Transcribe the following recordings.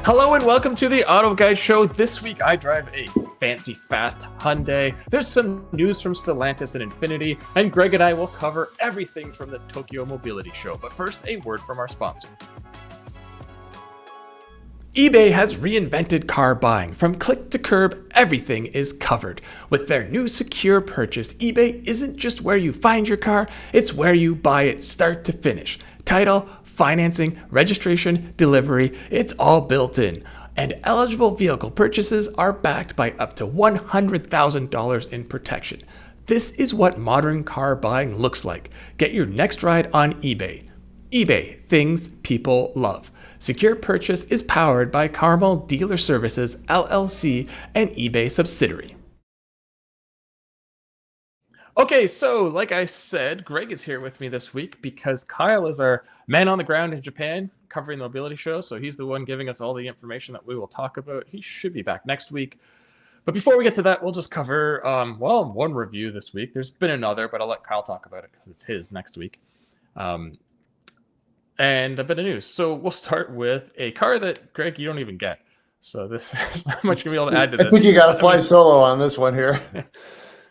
Hello and welcome to the Auto Guide Show. This week I drive a fancy, fast Hyundai. There's some news from Stellantis and Infiniti, and Greg and I will cover everything from the Tokyo Mobility Show. But first, a word from our sponsor. eBay has reinvented car buying. From click to curb, everything is covered. With their new secure purchase, eBay isn't just where you find your car, it's where you buy it start to finish. Title, financing, registration, delivery, it's all built in. And eligible vehicle purchases are backed by up to $100,000 in protection. This is what modern car buying looks like. Get your next ride on eBay. eBay, things people love. Secure purchase is powered by Carmel Dealer Services, LLC, an eBay subsidiary. Okay, so like I said, Greg is here with me this week because Kyle is our man on the ground in Japan covering the mobility show. So he's the one giving us all the information that we will talk about. He should be back next week. But before we get to that, we'll just cover, one review this week. There's been another, but I'll let Kyle talk about it because it's his next week. And a bit of news. So we'll start with a car that, Greg, you don't even get. So there's not much going to be able to add to this. I think you got to fly solo on this one here.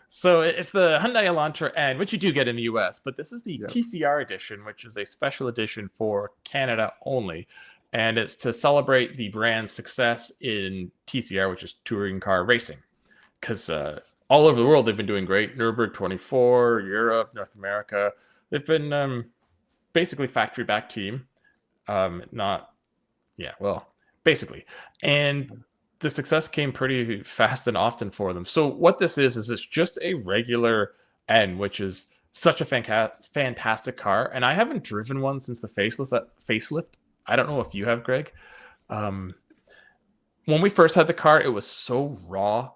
So it's the Hyundai Elantra N, which you do get in the US, but this is the TCR edition, which is a special edition for Canada only. And it's to celebrate the brand's success in TCR, which is touring car racing. Because all over the world, they've been doing great. Nürburgring 24, Europe, North America. They've been basically factory-backed team. Basically. And the success came pretty fast and often for them. So what this is it's just a regular N, which is such a fantastic car. And I haven't driven one since the facelift. I don't know if you have, Greg. When we first had the car, it was so raw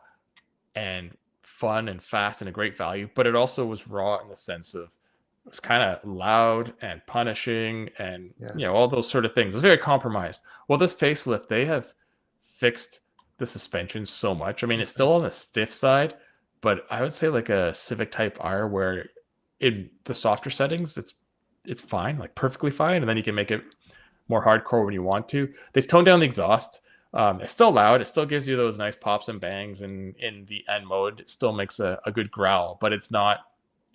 and fun and fast and a great value, but it also was raw in the sense of it was kind of loud and punishing and all those sort of things. It was very compromised. Well, this facelift, they have fixed the suspension so much. I mean, it's still on the stiff side, but I would say like a Civic Type R, where in the softer settings, it's fine, like perfectly fine, and then you can make it more hardcore when you want to. They've toned down the exhaust. It's still loud. It still gives you those nice pops and bangs, and in the N mode, it still makes a good growl, but it's not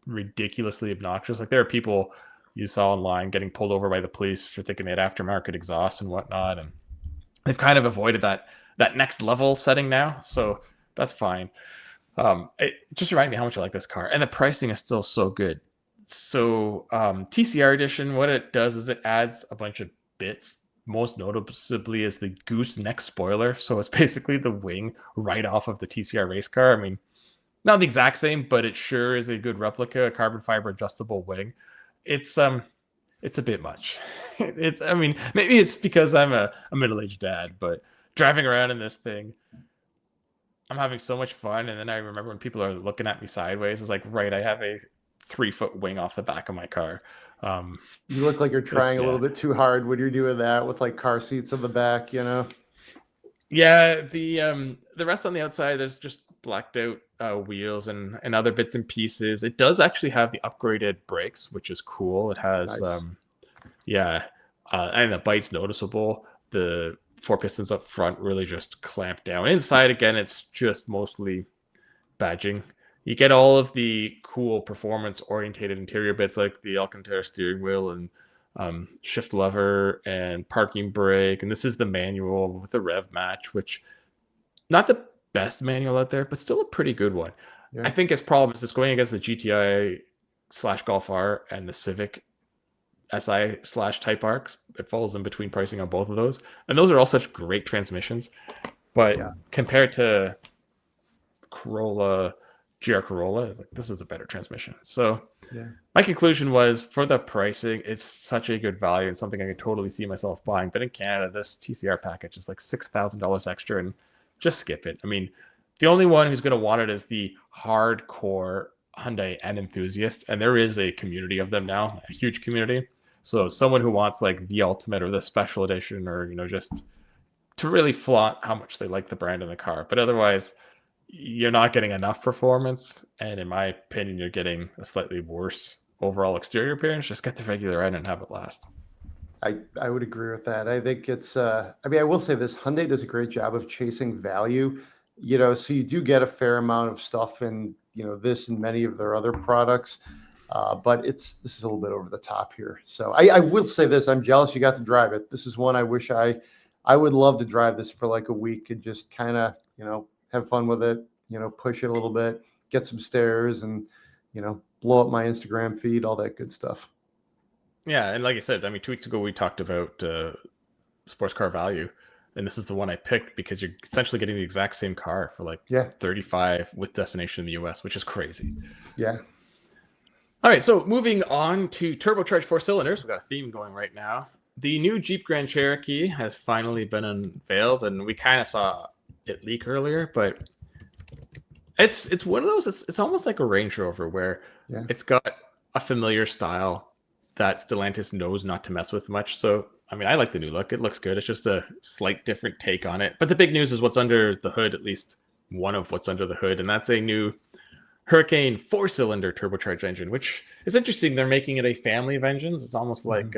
ridiculously obnoxious. Like there are people you saw online getting pulled over by the police for thinking they had aftermarket exhaust and whatnot, and they've kind of avoided that next level setting now, so that's fine. It just reminded me how much I like this car, and the pricing is still so good. So TCR edition, what it does is it adds a bunch of bits. Most noticeably is the gooseneck spoiler, so it's basically the wing right off of the TCR race car. I mean, not the exact same, but it sure is a good replica, a carbon fiber adjustable wing. It's a bit much. Maybe it's because I'm a middle-aged dad, but driving around in this thing, I'm having so much fun. And then I remember when people are looking at me sideways, it's like, right, I have a 3-foot wing off the back of my car. You look like you're trying a little bit too hard when you're doing that with like car seats in the back, Yeah, the rest on the outside, there's just blacked out wheels and other bits and pieces. It does actually have the upgraded brakes, which is cool. It has, nice. And the bite's noticeable. The 4 pistons up front really just clamp down. Inside, again, it's just mostly badging. You get all of the cool performance-orientated interior bits like the Alcantara steering wheel and shift lever and parking brake. And this is the manual with the rev match, which not the best manual out there, but still a pretty good one. Yeah. I think its problem is it's going against the GTI/Golf R and the Civic SI/Type R. It falls in between pricing on both of those, and those are all such great transmissions. But compared to Corolla, GR Corolla, it's like, this is a better transmission. So my conclusion was, for the pricing, it's such a good value and something I could totally see myself buying. But in Canada, this TCR package is like $6,000 extra, and just skip it. I mean, the only one who's going to want it is the hardcore Hyundai N enthusiast, and there is a community of them now, a huge community. So someone who wants like the ultimate or the special edition, or just to really flaunt how much they like the brand in the car. But otherwise, you're not getting enough performance, and in my opinion, you're getting a slightly worse overall exterior appearance, just get the regular end and have it last. I would agree with that. I think it's I mean, I will say this, Hyundai does a great job of chasing value, so you do get a fair amount of stuff in, this and many of their other products. But this is a little bit over the top here. So I will say this, I'm jealous you got to drive it. This is one I wish I would love to drive this for like a week and just kind of, have fun with it, push it a little bit, get some stairs and, blow up my Instagram feed, all that good stuff. Yeah, and like I said, I mean, 2 weeks ago we talked about sports car value, and this is the one I picked because you're essentially getting the exact same car for like Yeah. 35 with destination in the US, which is crazy. Yeah. All right, so moving on to turbocharged 4 cylinders, we've got a theme going right now. The new Jeep Grand Cherokee has finally been unveiled, and we kind of saw it leak earlier, but it's one of those. It's almost like a Range Rover where it's got a familiar style that Stellantis knows not to mess with much. So, I mean, I like the new look. It looks good. It's just a slight different take on it. But the big news is what's under the hood, at least one of what's under the hood, and that's a new Hurricane 4-cylinder turbocharged engine, which is interesting. They're making it a family of engines. It's almost like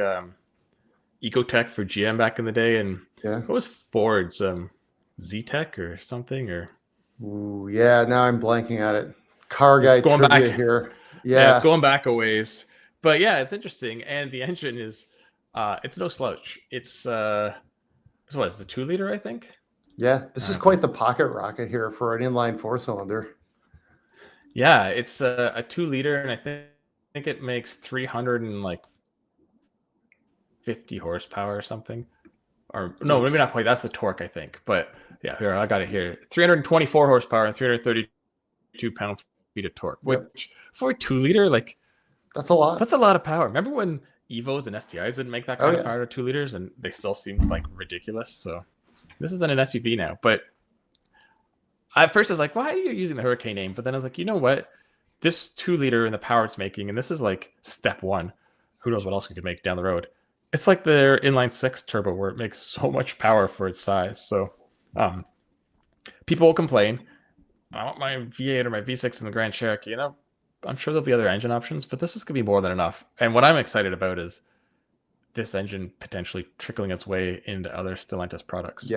Ecotech for GM back in the day. And what was Ford's Z-Tech or something? Or Ooh, yeah, now I'm blanking on it. Car guy trivia back here. Yeah, it's going back a ways. But yeah, it's interesting. And the engine is, it's no slouch. It's what is the 2-liter, I think? Yeah, this is quite the pocket rocket here for an inline 4-cylinder. Yeah, it's a 2-liter, and I think it makes 350 horsepower or something. Or no, maybe not quite. That's the torque, I think. But yeah, here I got it here: 324 horsepower and 332 pound-feet of torque. Which for a 2-liter, like that's a lot. That's a lot of power. Remember when Evos and STIs didn't make that kind of power to 2 liters, and they still seemed like ridiculous? So this is an SUV now, but at first I was like, why are you using the Hurricane name? But then I was like, you know what? This 2-liter and the power it's making, and this is like step one. Who knows what else it could make down the road? It's like their inline 6 turbo where it makes so much power for its size. So people will complain. I want my V8 or my V6 in the Grand Cherokee. I'm sure there'll be other engine options, but this is going to be more than enough. And what I'm excited about is this engine potentially trickling its way into other Stellantis products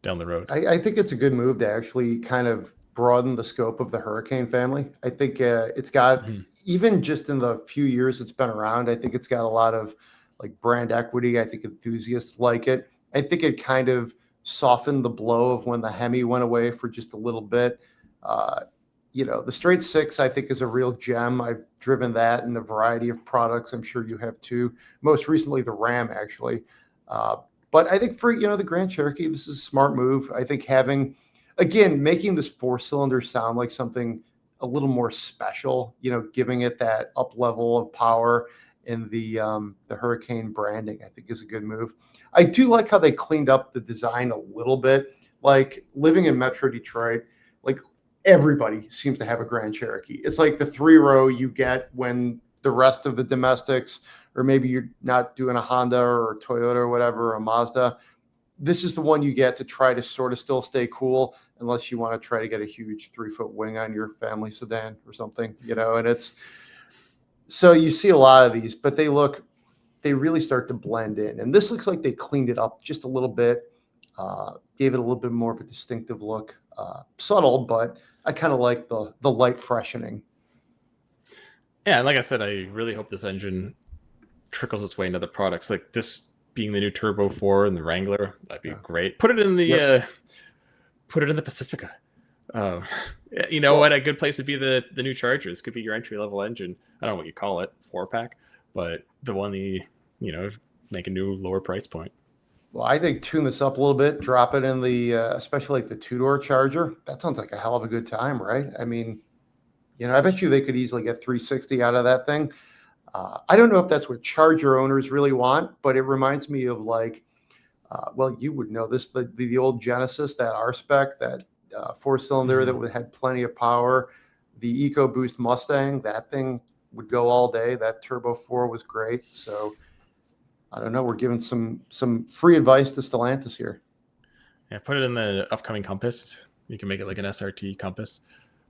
down the road. I think it's a good move to actually kind of broaden the scope of the Hurricane family. I think it's got, even just in the few years it's been around, I think it's got a lot of like brand equity. I think enthusiasts like it. I think it kind of softened the blow of when the Hemi went away for just a little bit. The straight 6, I think, is a real gem. I've driven that in a variety of products. I'm sure you have too. Most recently, the Ram, actually. But I think for, the Grand Cherokee, this is a smart move. I think making this 4-cylinder sound like something a little more special, giving it that up level of power in the Hurricane branding, I think is a good move. I do like how they cleaned up the design a little bit. Like living in Metro Detroit, like everybody seems to have a Grand Cherokee. It's like the 3-row you get when the rest of the domestics, or maybe you're not doing a Honda or a Toyota or whatever, or a Mazda. This is the one you get to try to sort of still stay cool, unless you want to try to get a huge 3-foot wing on your family sedan or something, and it's, so you see a lot of these, but they really start to blend in. And this looks like they cleaned it up just a little bit, gave it a little bit more of a distinctive look. Subtle, but I kind of like the light freshening. Yeah, and like I said, I really hope this engine trickles its way into the products. Like this being the new Turbo 4 and the Wrangler, that'd be great. Put it in the Pacifica. What a good place would be the new Charger. This could be your entry level engine. I don't know what you call it, 4-pack, but the one make a new lower price point. Well, I think tune this up a little bit, drop it in the, especially like the 2-door Charger. That sounds like a hell of a good time, right? I mean, I bet you they could easily get 360 out of that thing. I don't know if that's what Charger owners really want, but it reminds me of like, you would know this, the old Genesis, that R-Spec, that 4-cylinder that had plenty of power. The EcoBoost Mustang, that thing would go all day. That Turbo 4 was great. So I don't know. We're giving some free advice to Stellantis here. Yeah, put it in the upcoming Compass. You can make it like an SRT Compass.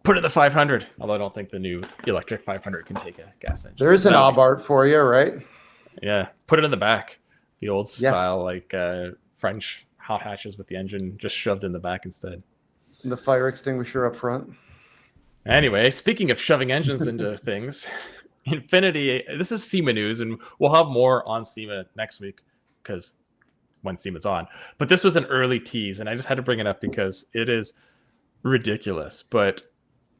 Put in the 500. Although I don't think the new electric 500 can take a gas engine. There's So an that would be fun. Abarth for you, right? Yeah, put it in the back. The old Yeah. style, like French hot hatches with the engine just shoved in the back instead. And the fire extinguisher up front. Anyway, speaking of shoving engines into things, Infinity, this is SEMA news, and we'll have more on SEMA next week because when SEMA's on. But this was an early tease, and I just had to bring it up because it is ridiculous. But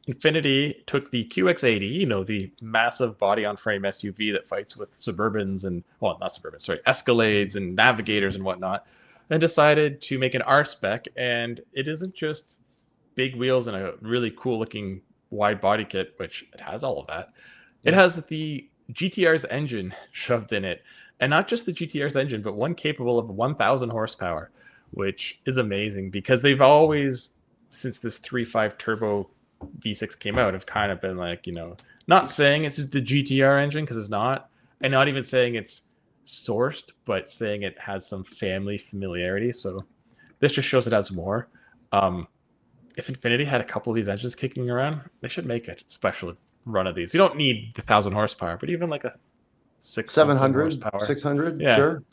Infinity took the QX80, the massive body on frame SUV that fights with Suburbans and, well, not Suburbans, sorry, Escalades and Navigators and whatnot, and decided to make an R spec. And it isn't just big wheels and a really cool looking wide body kit, which it has all of that. It has the GTR's engine shoved in it. And not just the GTR's engine, but one capable of 1,000 horsepower, which is amazing because they've always, since this 3.5 turbo V6 came out, have kind of been like, not saying it's the GTR engine because it's not, and not even saying it's sourced, but saying it has some family familiarity. So this just shows it has more. If Infiniti had a couple of these engines kicking around, they should make a special run of these. You don't need the 1,000 horsepower, but even like a 700, horsepower. 600, Yeah. sure.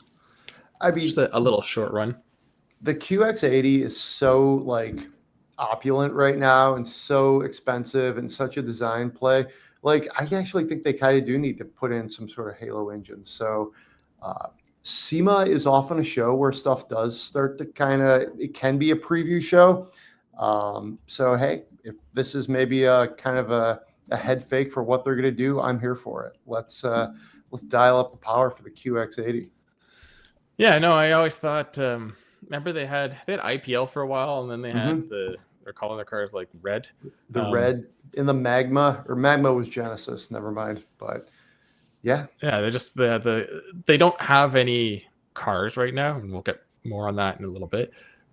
I mean, just a little short run. The QX80 is so like opulent right now and so expensive and such a design play. Like, I actually think they kind of do need to put in some sort of halo engine. So SEMA is often a show where stuff does start to it can be a preview show. So, hey, if this is maybe a kind of a head fake for what they're going to do, I'm here for it. Let's dial up the power for the QX80. Yeah, no, I always thought, remember they had IPL for a while, and then they had they're calling their cars like Red. The Red in the Magma, or Magma was Genesis, never mind. But yeah. Yeah, they're just they don't have any cars right now, and we'll get more on that in a little bit.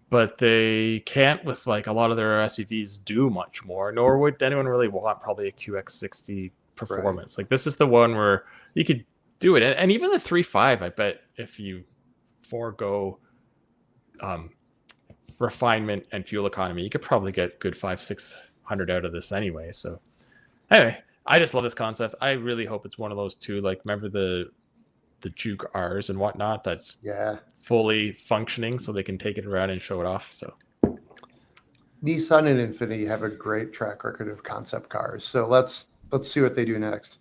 But they can't, with like a lot of their SUVs, do much more, nor would anyone really want probably a QX60 performance. Right. Like, this is the one where you could do it. And even the 3.5, I bet if you forego refinement and fuel economy, you could probably get good 500-600 out of this anyway. So anyway, I just love this concept. I really hope it's one of those two. Like, remember the Juke R's and whatnot that's fully functioning so they can take it around and show it off. So Nissan and Infiniti have a great track record of concept cars. So let's see what they do next.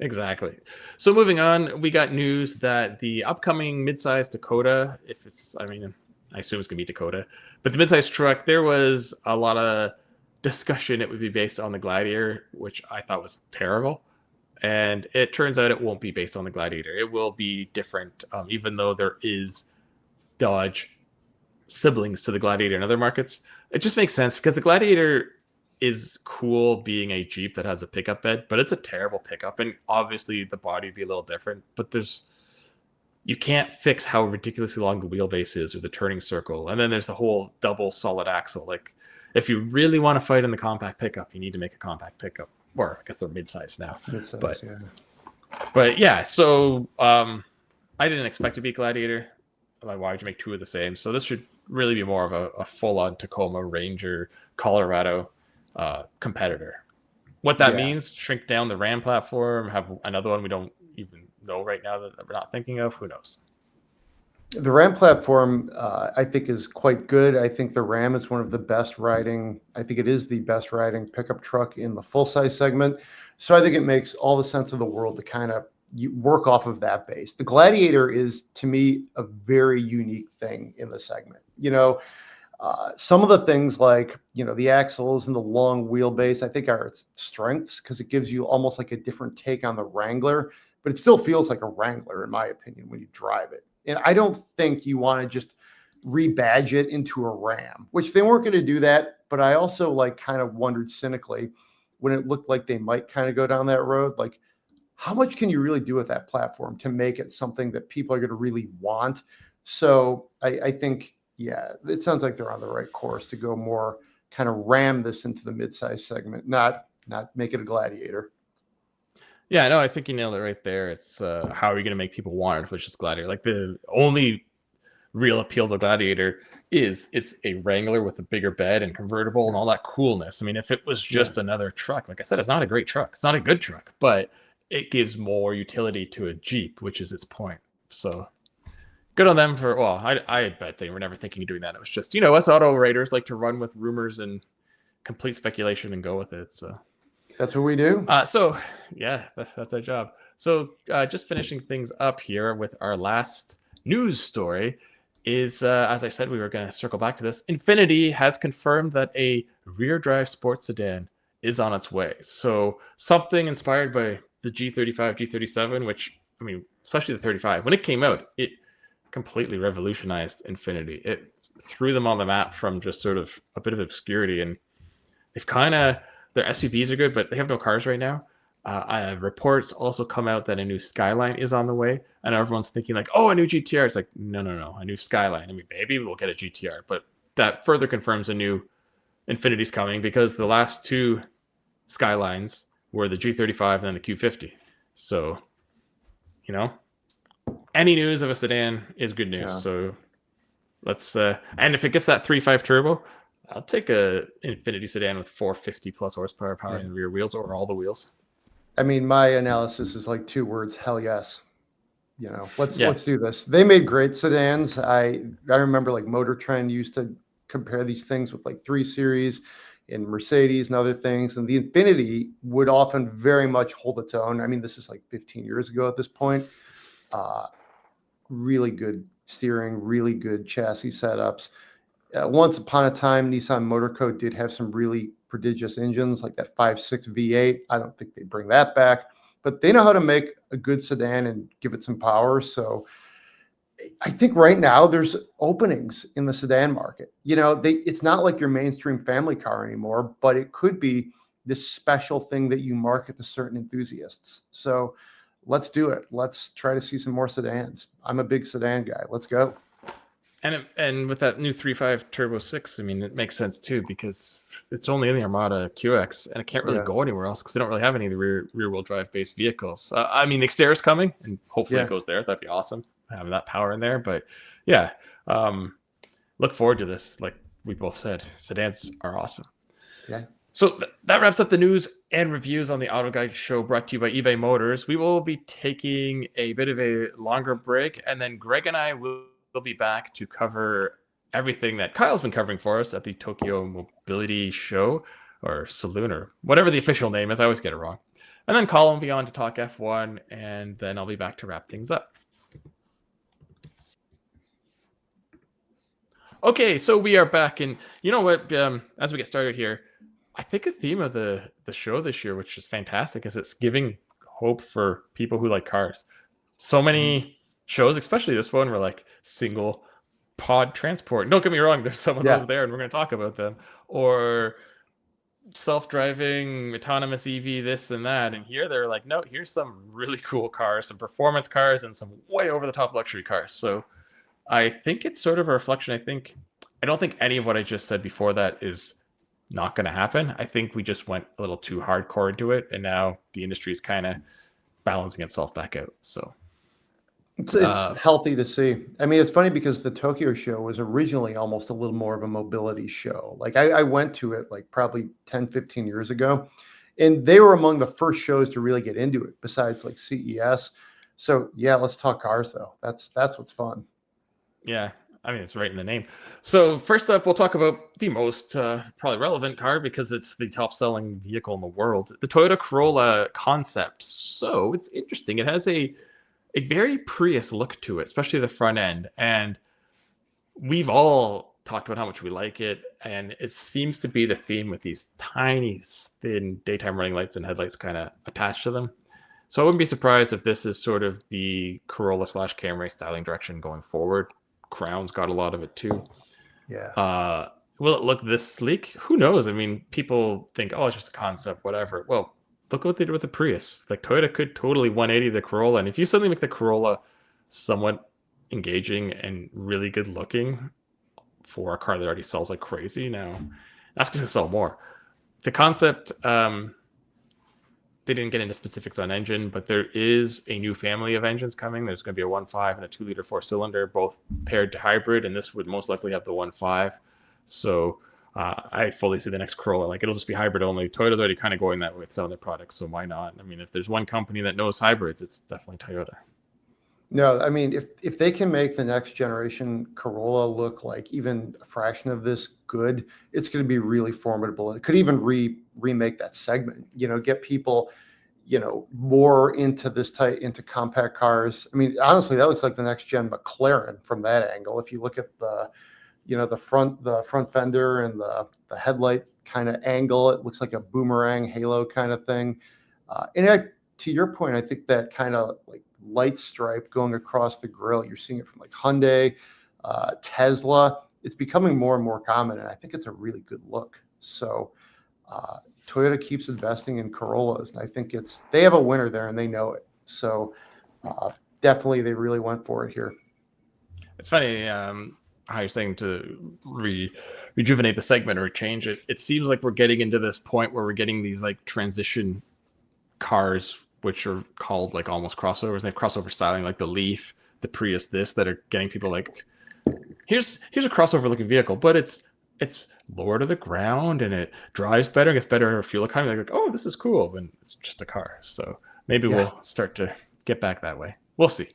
Exactly. So moving on, we got news that the upcoming midsize Dakota, I assume it's going to be Dakota, but the midsize truck, there was a lot of discussion it would be based on the Gladiator, which I thought was terrible. And it turns out it won't be based on the Gladiator. It will be different, even though there is Dodge siblings to the Gladiator in other markets. It just makes sense because the Gladiator is cool being a Jeep that has a pickup bed, but it's a terrible pickup. And obviously the body would be a little different, but you can't fix how ridiculously long the wheelbase is or the turning circle. And then there's the whole double solid axle. Like, if you really want to fight in the compact pickup, you need to make a compact pickup. Or I guess they're mid-size now. But yeah, so I didn't expect to be Gladiator. Like, why would you make two of the same? So this should really be more of a full-on Tacoma, Ranger, Colorado competitor. What that means, shrink down the Ram platform, have another one we don't even know right now that we're not thinking of. Who knows? The Ram platform, I think, is quite good. I think the Ram is one of the best riding. I think it is the best riding pickup truck in the full-size segment. So I think it makes all the sense of the world to kind of work off of that base. The Gladiator is, to me, a very unique thing in the segment. Some of the things like, the axles and the long wheelbase, I think are its strengths because it gives you almost like a different take on the Wrangler, but it still feels like a Wrangler, in my opinion, when you drive it. And I don't think you want to just rebadge it into a Ram, which they weren't going to do that. But I also kind of wondered cynically when it looked like they might kind of go down that road, like, how much can you really do with that platform to make it something that people are going to really want? So I think, it sounds like they're on the right course to go more kind of ram this into the midsize segment, not make it a Gladiator. Yeah, no, I think you nailed it right there. It's how are you going to make people want it, which is Gladiator. Like, the only real appeal to Gladiator is it's a Wrangler with a bigger bed and convertible and all that coolness. I mean, if it was Yeah. just another truck, like I said, it's not a great truck. It's not a good truck, but it gives more utility to a Jeep, which is its point. So good on them for. Well, I bet they were never thinking of doing that. It was just us auto raiders like to run with rumors and complete speculation and go with it. So That's what we do. so yeah, that's our job. So just finishing things up here with our last news story is, as I said, we were going to circle back to this. Infiniti has confirmed that a rear-drive sports sedan is on its way. So something inspired by the G35, G37, which, I mean, especially the 35, when it came out, it completely revolutionized Infiniti. It threw them on the map from just sort of a bit of obscurity, and they've kind of their SUVs are good, but they have no cars right now. Reports also come out that a new Skyline is on the way, and everyone's thinking like, "Oh, a new GTR." It's like, no, a new Skyline. I mean, maybe we'll get a GTR, but that further confirms a new Infiniti's coming because the last two Skylines were the G35 and then the Q50. So, any news of a sedan is good news. Yeah. So let's and if it gets that 3.5 turbo, I'll take a Infiniti sedan with 450 plus horsepower power in the rear wheels or all the wheels. I mean, my analysis is like 2 words: hell yes. Let's Yeah. do this. They made great sedans. I remember like Motor Trend used to compare these things with like 3 Series and Mercedes and other things, and the Infiniti would often very much hold its own. I mean, this is like 15 years ago at this point. Really good steering, really good chassis setups. Once upon a time, Nissan Motor Co. did have some really prodigious engines like that 5.6 V8. I don't think they bring that back, but they know how to make a good sedan and give it some power. So I think right now there's openings in the sedan market. It's not like your mainstream family car anymore, but it could be this special thing that you market to certain enthusiasts. So let's do it. Let's try to see some more sedans. I'm a big sedan guy. Let's go. And with that new 3.5 Turbo 6, I mean, it makes sense too because it's only in the Armada QX and it can't really go anywhere else because they don't really have any of the rear-wheel drive based vehicles. I mean, the Xterra is coming and hopefully it goes there. That'd be awesome, having that power in there. But yeah, look forward to this. Like we both said, sedans are awesome. Yeah. So that wraps up the news and reviews on the Auto Guide show brought to you by eBay Motors. We will be taking a bit of a longer break, and then Greg and I will be back to cover everything that Kyle's been covering for us at the Tokyo Mobility Show or Saloon or whatever the official name is. I always get it wrong. And then Colum will be on to talk F1, and then I'll be back to wrap things up. Okay, so we are back, and you know what? As we get started here, I think a theme of the show this year, which is fantastic, is it's giving hope for people who like cars. So many shows, especially this one, were like single pod transport. Don't get me wrong, there's some of those there, and we're going to talk about them. Or self-driving, autonomous EV, this and that. And here they're like, no, here's some really cool cars, some performance cars, and some way over-the-top luxury cars. So I think it's sort of a reflection. I don't think any of what I just said before that is not going to happen. I think we just went a little too hardcore into it, and now the industry is kind of balancing itself back out. So it's healthy to see. I mean, it's funny because the Tokyo show was originally almost a little more of a mobility show. Like I went to it like probably 10, 15 years ago, and they were among the first shows to really get into it besides like CES. So yeah, let's talk cars though. That's what's fun. Yeah. I mean, it's right in the name. So first up, we'll talk about the most probably relevant car because it's the top-selling vehicle in the world, the Toyota Corolla Concept. So it's interesting. It has a very Prius look to it, especially the front end. And we've all talked about how much we like it. And it seems to be the theme with these tiny, thin daytime running lights and headlights kind of attached to them. So I wouldn't be surprised if this is sort of the Corolla / Camry styling direction going forward. Crown's got a lot of it too. Yeah. Will it look this sleek? Who knows? I mean, people think, oh, it's just a concept, whatever. Well, look what they did with the Prius. Like Toyota could totally 180 the Corolla, and if you suddenly make the Corolla somewhat engaging and really good looking for a car that already sells like crazy, now that's going to sell more. The Concept they didn't get into specifics on engine, but there is a new family of engines coming. There's going to be a 1.5 and a 2-liter 4-cylinder, both paired to hybrid, and this would most likely have the 1.5. So I fully see the next Corolla. Like, it'll just be hybrid only. Toyota's already kind of going that way with some of their products, so why not? I mean, if there's one company that knows hybrids, it's definitely Toyota. No, I mean, if they can make the next generation Corolla look like even a fraction of this good, it's going to be really formidable. And it could even remake that segment, get people, more into this type, into compact cars. I mean, honestly, that looks like the next gen McLaren from that angle. If you look at the front fender and the headlight kind of angle, it looks like a boomerang halo kind of thing. To your point, I think that kind of like light stripe going across the grill, you're seeing it from like Hyundai, Tesla. It's becoming more and more common, and I think it's a really good look. So Toyota keeps investing in Corollas, and I think they have a winner there, and they know it. So definitely, they really went for it here. It's funny how you're saying to rejuvenate the segment or change it. It seems like we're getting into this point where we're getting these like transition cars, which are called like almost crossovers. They have crossover styling, like the Leaf, the Prius, that are getting people like, here's a crossover looking vehicle, but it's lower to the ground and it drives better, gets better fuel economy. Like, oh, this is cool, and it's just a car. So maybe we'll start to get back that way. We'll see.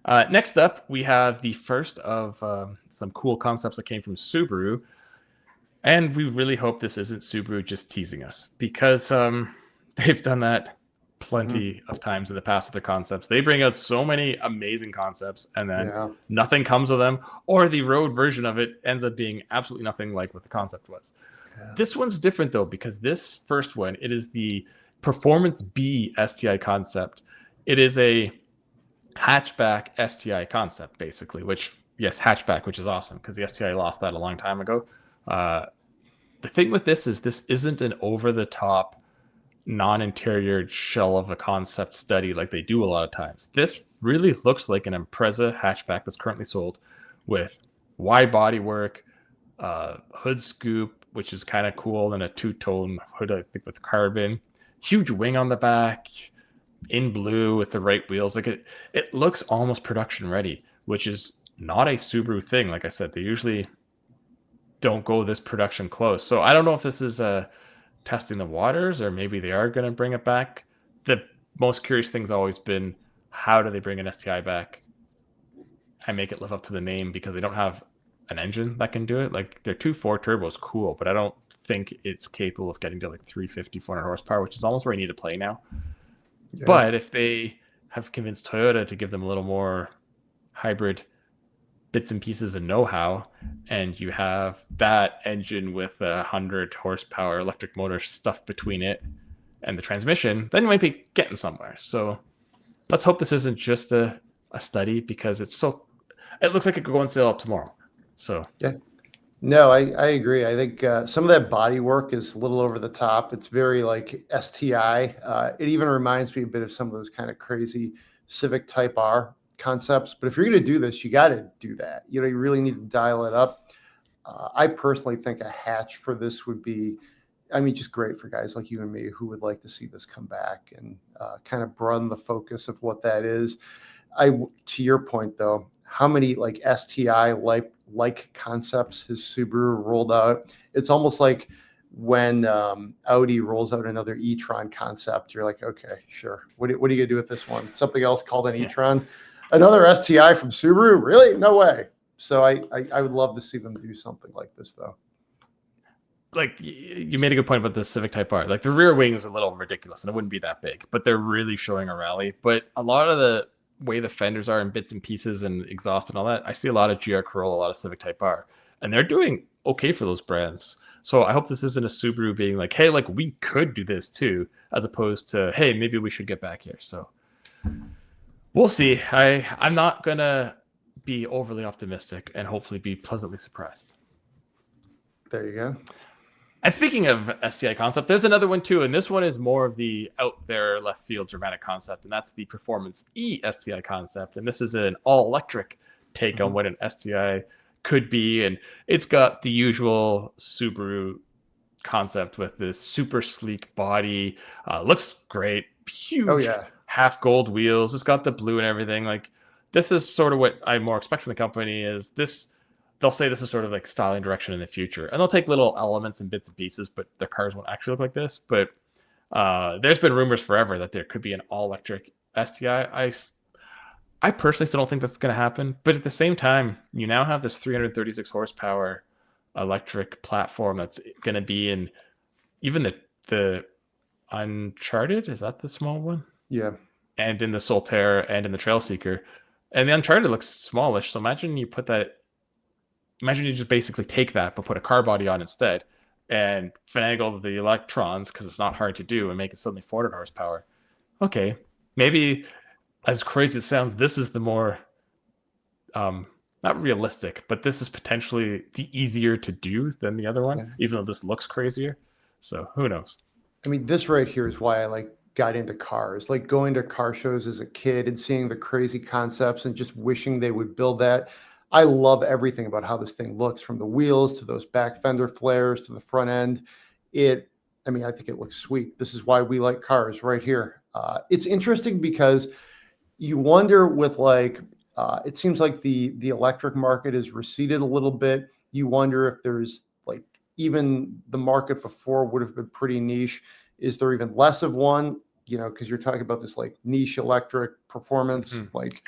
Next up, we have the first of some cool concepts that came from Subaru, and we really hope this isn't Subaru just teasing us, because they've done that plenty of times in the past with their concepts. They bring out so many amazing concepts, and then nothing comes of them, or the road version of it ends up being absolutely nothing like what the concept was. This one's different, though, because this first one, it is the Performance B STI concept. It is a hatchback STI concept, basically, which, yes, hatchback, which is awesome, because the STI lost that a long time ago. The thing with this isn't an over-the-top non-interior shell of a concept study like they do a lot of times. This really looks like an Impreza hatchback that's currently sold, with wide body work, hood scoop, which is kind of cool, and a two-tone hood, I think, with carbon, huge wing on the back, in blue with the right wheels. Like, it looks almost production ready, which is not a Subaru thing. Like I said, they usually don't go this production close. So I don't know if this is testing the waters, or maybe they are going to bring it back. The most curious thing's always been, how do they bring an STI back and make it live up to the name, because they don't have an engine that can do it. Like, their 2.4 turbo is cool, but I don't think it's capable of getting to like 350, 400 horsepower, which is almost where I need to play now. Yeah. But if they have convinced Toyota to give them a little more hybrid bits and pieces and know-how, and you have that engine with 100 horsepower electric motor stuffed between it and the transmission, then you might be getting somewhere. So let's hope this isn't just a study, because it looks like it could go on sale up tomorrow. So no, I agree. I think some of that body work is a little over the top. It's very like STI. It even reminds me a bit of some of those kind of crazy Civic Type R concepts. But if you're going to do this, you got to do that. You really need to dial it up. I personally think a hatch for this would be, just great for guys like you and me who would like to see this come back and kind of broaden the focus of what that is. To your point, though, how many like STI like concepts has Subaru rolled out? It's almost like when Audi rolls out another e-tron concept, you're like, okay, sure. What are you gonna do with this one? Something else called an e-tron? Another STI from Subaru? Really? No way. So I would love to see them do something like this, though. Like, you made a good point about the Civic Type R. Like, the rear wing is a little ridiculous, and it wouldn't be that big, but they're really showing a rally. But a lot of the way the fenders are in bits and pieces and exhaust and all that, I see a lot of GR Corolla, a lot of Civic Type R, and they're doing okay for those brands. So I hope this isn't a Subaru being like, hey, like, we could do this too, as opposed to, hey, maybe we should get back here. So we'll see. I'm not gonna be overly optimistic, and hopefully be pleasantly surprised. There you go. And speaking of STI concept, there's another one too, and this one is more of the out there left field dramatic concept, and that's the Performance E STI concept. And this is an all-electric take on what an STI could be, and it's got the usual Subaru concept with this super sleek body. Looks great, Oh huge yeah. half gold wheels. It's got the blue and everything. Like this is sort of what I more expect from the company. Is this? They'll say this is sort of like styling direction in the future, and they'll take little elements and bits and pieces, but their cars won't actually look like this. But there's been rumors forever that there could be an all electric STI. I personally still don't think that's going to happen. But at the same time, you now have this 336 horsepower electric platform that's going to be in even the Uncharted. Is that the small one? Yeah. And in the Solterra and in the Trail Seeker. And the Uncharted looks smallish. So imagine you put that. Imagine you just basically take that, but put a car body on instead, and finagle the electrons because it's not hard to do, and make it suddenly 400 horsepower. Okay, maybe as crazy as it sounds, this is the more not realistic, but this is potentially the easier to do than the other one, Yeah. even though this looks crazier. So who knows? I mean, this right here is why I like got into cars, like going to car shows as a kid and seeing the crazy concepts and just wishing they would build that. I love everything about how this thing looks, from the wheels to those back fender flares to the front end. I mean, I think it looks sweet. This is why we like cars right here. It's interesting because you wonder with like, it seems like the electric market has receded a little bit. You wonder if there's like, even the market before would have been pretty niche. Is there even less of one? You know, because you're talking about this like niche electric performance, like,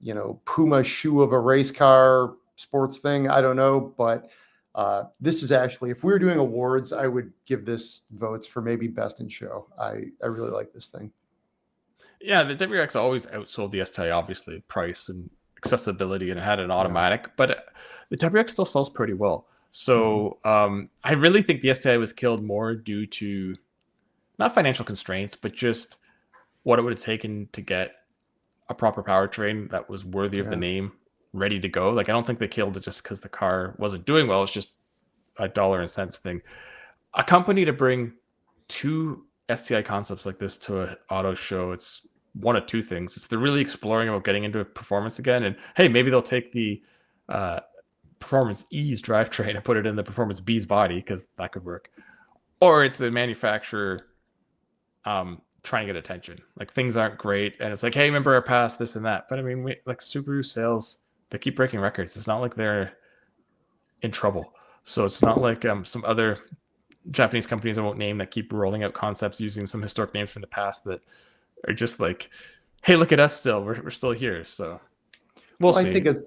you know, Puma shoe of a race car sports thing. I don't know, but this is actually, if we were doing awards, I would give this votes for maybe best in show. I really like this thing. Yeah, the WRX always outsold the STI, obviously, price and accessibility, and it had an Yeah. automatic, but the WRX still sells pretty well. Mhm. So I really think the STI was killed more due to not financial constraints, but just what it would have taken to get a proper powertrain that was worthy of the Yeah. name ready to go. Like, I don't think they killed it just because the car wasn't doing well. It's just a dollar and cents thing. A company to bring two STI concepts like this to an auto show, it's one of two things. It's they're really exploring about getting into performance again, and hey, maybe they'll take the uh, Performance E's drivetrain and put it in the Performance B's body because that could work. Or it's the manufacturer trying to get attention. Like things aren't great, and it's like, hey, remember our past, this and that. But I mean, like Subaru sales, they keep breaking records. It's not like they're in trouble. So it's not like some other Japanese companies I won't name that keep rolling out concepts using some historic names from the past that are just like, hey, look at us still. We're still here. So we'll Well, I see. think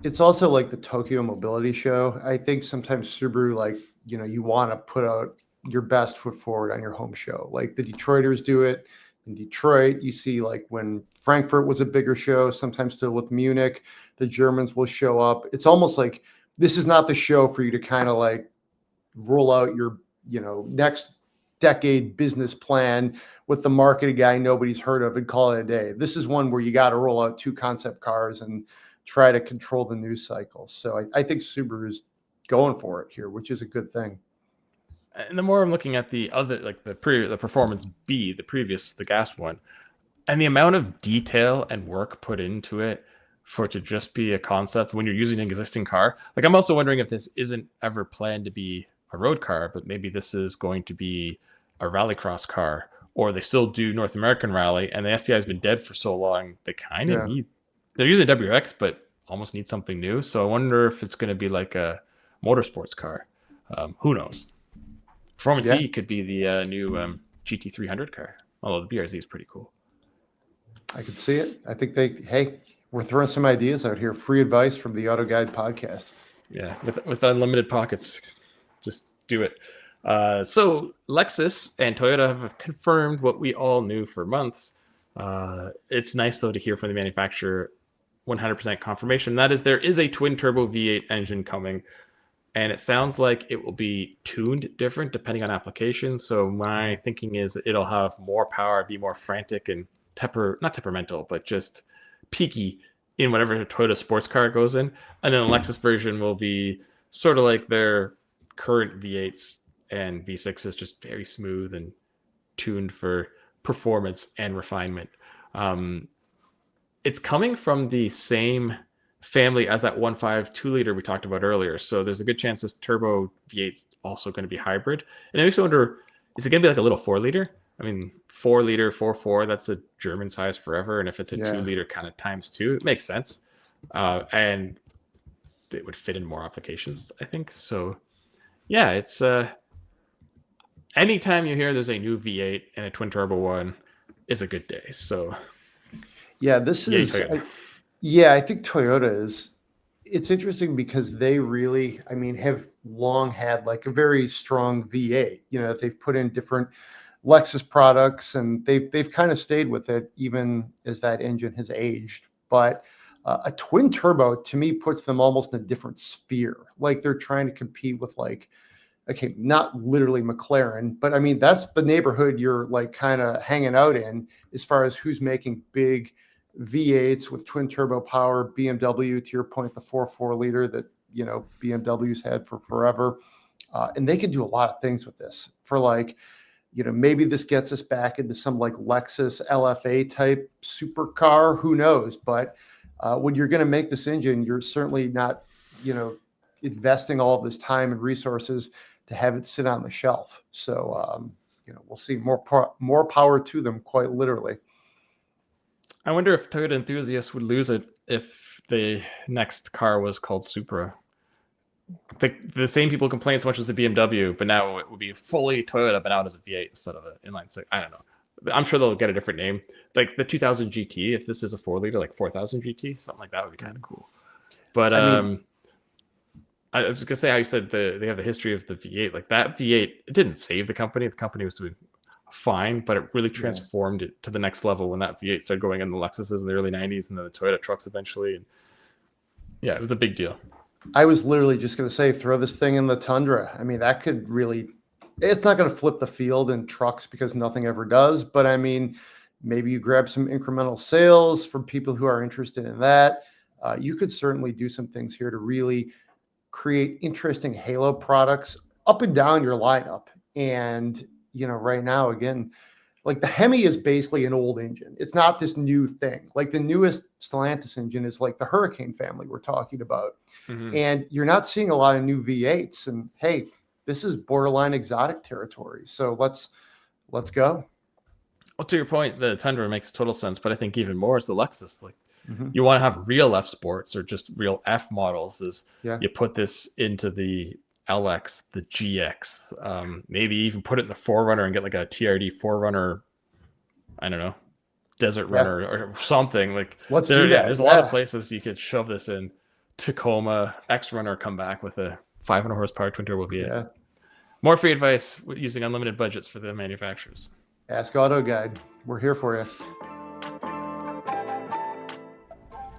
it's also like the Tokyo Mobility Show. I think sometimes Subaru, like, you know, you want to put out your best foot forward on your home show. Like the Detroiters do it in Detroit. You see, like when Frankfurt was a bigger show, sometimes still with Munich, the Germans will show up. It's almost like this is not the show for you to kind of like roll out your, you know, next decade business plan with the marketing guy nobody's heard of and call it a day. This is one where you got to roll out two concept cars and try to control the news cycle. So I think Subaru's going for it here, which is a good thing. And the more I'm looking at the other, like the Performance B, the gas one, and the amount of detail and work put into it for it to just be a concept when you're using an existing car. Like I'm also wondering if this isn't ever planned to be a road car, but maybe this is going to be a rallycross car, or they still do North American rally, and the STI has been dead for so long. They kind of Yeah. need, they're using WX, but almost need something new. So I wonder if it's going to be like a motorsports car. Who knows? Performance Yeah. E could be the new GT300 car, although the BRZ is pretty cool. I could see it. I think hey, we're throwing some ideas out here. Free advice from the Auto Guide podcast. Yeah, with unlimited pockets, just do it. So Lexus and Toyota have confirmed what we all knew for months. It's nice though to hear from the manufacturer 100% confirmation. That is, there is a twin turbo V8 engine coming, and it sounds like it will be tuned different depending on application. So my thinking is it'll have more power, be more frantic and not temperamental, but just peaky in whatever Toyota sports car it goes in. And then the Lexus version will be sort of like their current V8s and V6s, just very smooth and tuned for performance and refinement. Um, it's coming from the same family as that 1.5 2-liter we talked about earlier. So there's a good chance this turbo V8 also going to be hybrid. And it makes me wonder, is it going to be like a little 4-liter? I mean, 4-liter, 4.4, that's a German size forever. And if it's a Yeah. 2-liter kind of times two, it makes sense. And it would fit in more applications, I think. So, yeah, it's anytime you hear there's a new V8 and a twin turbo one is a good day. So, yeah, this yay, is, Toyota. I think Toyota is, it's interesting because they really, I mean, have long had like a very strong V8. You know, they've put in different Lexus products, and they've kind of stayed with it even as that engine has aged. But a twin turbo to me puts them almost in a different sphere. Like they're trying to compete with like, okay, not literally McLaren, but I mean that's the neighborhood you're like kind of hanging out in as far as who's making big V8s with twin turbo power. BMW, to your point, the 4.4 liter that BMW's had for forever, and they can do a lot of things with this. For like, maybe this gets us back into some like Lexus LFA type supercar. Who knows? But when you're going to make this engine, you're certainly not, investing all of this time and resources to have it sit on the shelf. So, we'll see. More power to them, quite literally. I wonder if Toyota enthusiasts would lose it if the next car was called Supra. The same people complain so much as the BMW, but now it would be fully Toyota, but now it is a V8 instead of an inline six. I don't know. I'm sure they'll get a different name. Like the 2000 GT, if this is a 4-liter, like 4000 GT, something like that would be kind of cool. But I was going to say how you said they have a history of the V8. Like that V8, it didn't save the company. The company was doing fine, but it really transformed it to the next level when that V8 started going in the Lexuses in the early 90s and then the Toyota trucks eventually. And yeah, it was a big deal. I was literally just going to say, throw this thing in the Tundra. I mean, that could really, it's not going to flip the field in trucks because nothing ever does. But I mean, maybe you grab some incremental sales from people who are interested in that. You could certainly do some things here to really create interesting halo products up and down your lineup. And, right now, again, like the Hemi is basically an old engine. It's not this new thing. Like the newest Stellantis engine is like the Hurricane family we're talking about. Mm-hmm. And you're not seeing a lot of new V8s. And hey, this is borderline exotic territory. So let's go. Well, to your point, the Tundra makes total sense, but I think even more is the Lexus. Like you want to have real F Sports or just real F models. You put this into the LX, the GX, maybe even put it in the 4Runner and get like a TRD 4Runner, I don't know, Desert Runner or something. Like let's do that. There's a lot of places you could shove this in. Tacoma, X-Runner come back with a 500 horsepower twin turbo V8. Yeah. More free advice using unlimited budgets for the manufacturers. Ask AutoGuide. We're here for you.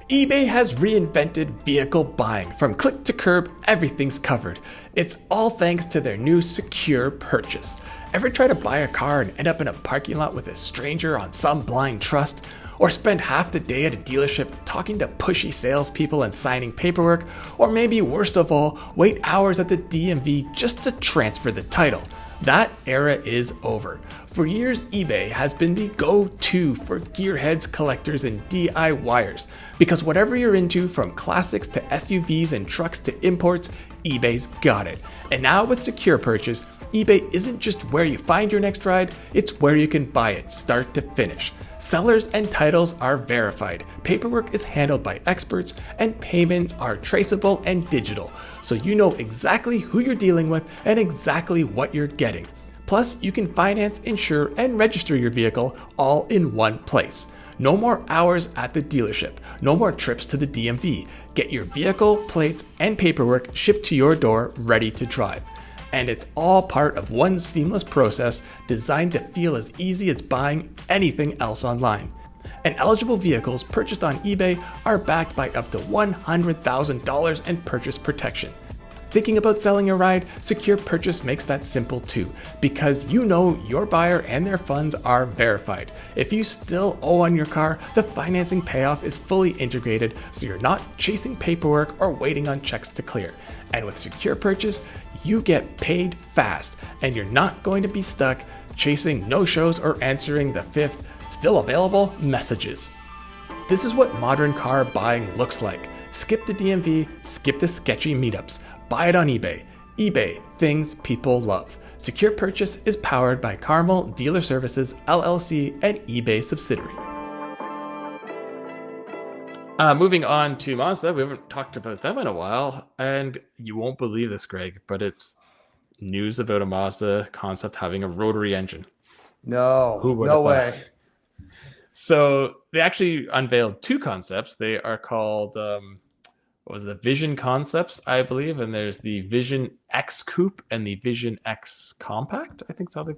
eBay has reinvented vehicle buying. From click to curb, everything's covered. It's all thanks to their new secure purchase. Ever try to buy a car and end up in a parking lot with a stranger on some blind trust? Or spend half the day at a dealership talking to pushy salespeople and signing paperwork? Or maybe worst of all, wait hours at the DMV just to transfer the title? That era is over. For years, eBay has been the go-to for gearheads, collectors, and DIYers. Because whatever you're into, from classics to SUVs and trucks to imports, eBay's got it. And now with Secure Purchase, eBay isn't just where you find your next ride, it's where you can buy it, start to finish. Sellers and titles are verified, paperwork is handled by experts, and payments are traceable and digital, so you know exactly who you're dealing with and exactly what you're getting. Plus, you can finance, insure, and register your vehicle all in one place. No more hours at the dealership, no more trips to the DMV. Get your vehicle, plates, and paperwork shipped to your door ready to drive. And it's all part of one seamless process designed to feel as easy as buying anything else online. And eligible vehicles purchased on eBay are backed by up to $100,000 in purchase protection. Thinking about selling a ride? Secure Purchase makes that simple too, because you know your buyer and their funds are verified. If you still owe on your car, the financing payoff is fully integrated, so you're not chasing paperwork or waiting on checks to clear. And with Secure Purchase, you get paid fast, and you're not going to be stuck chasing no-shows or answering the 5th still available messages. This is what modern car buying looks like. Skip the DMV, skip the sketchy meetups. Buy it on eBay. eBay, things people love. Secure Purchase is powered by Carmel Dealer Services, LLC, and eBay subsidiary. Moving on to Mazda, we haven't talked about them in a while, and you won't believe this, Greg, but it's news about a Mazda concept having a rotary engine. No, Who would no have thought? way. So they actually unveiled two concepts. They are called what was it, the Vision Concepts, I believe, and there's the Vision X Coupe and the Vision X Compact. I think that's how they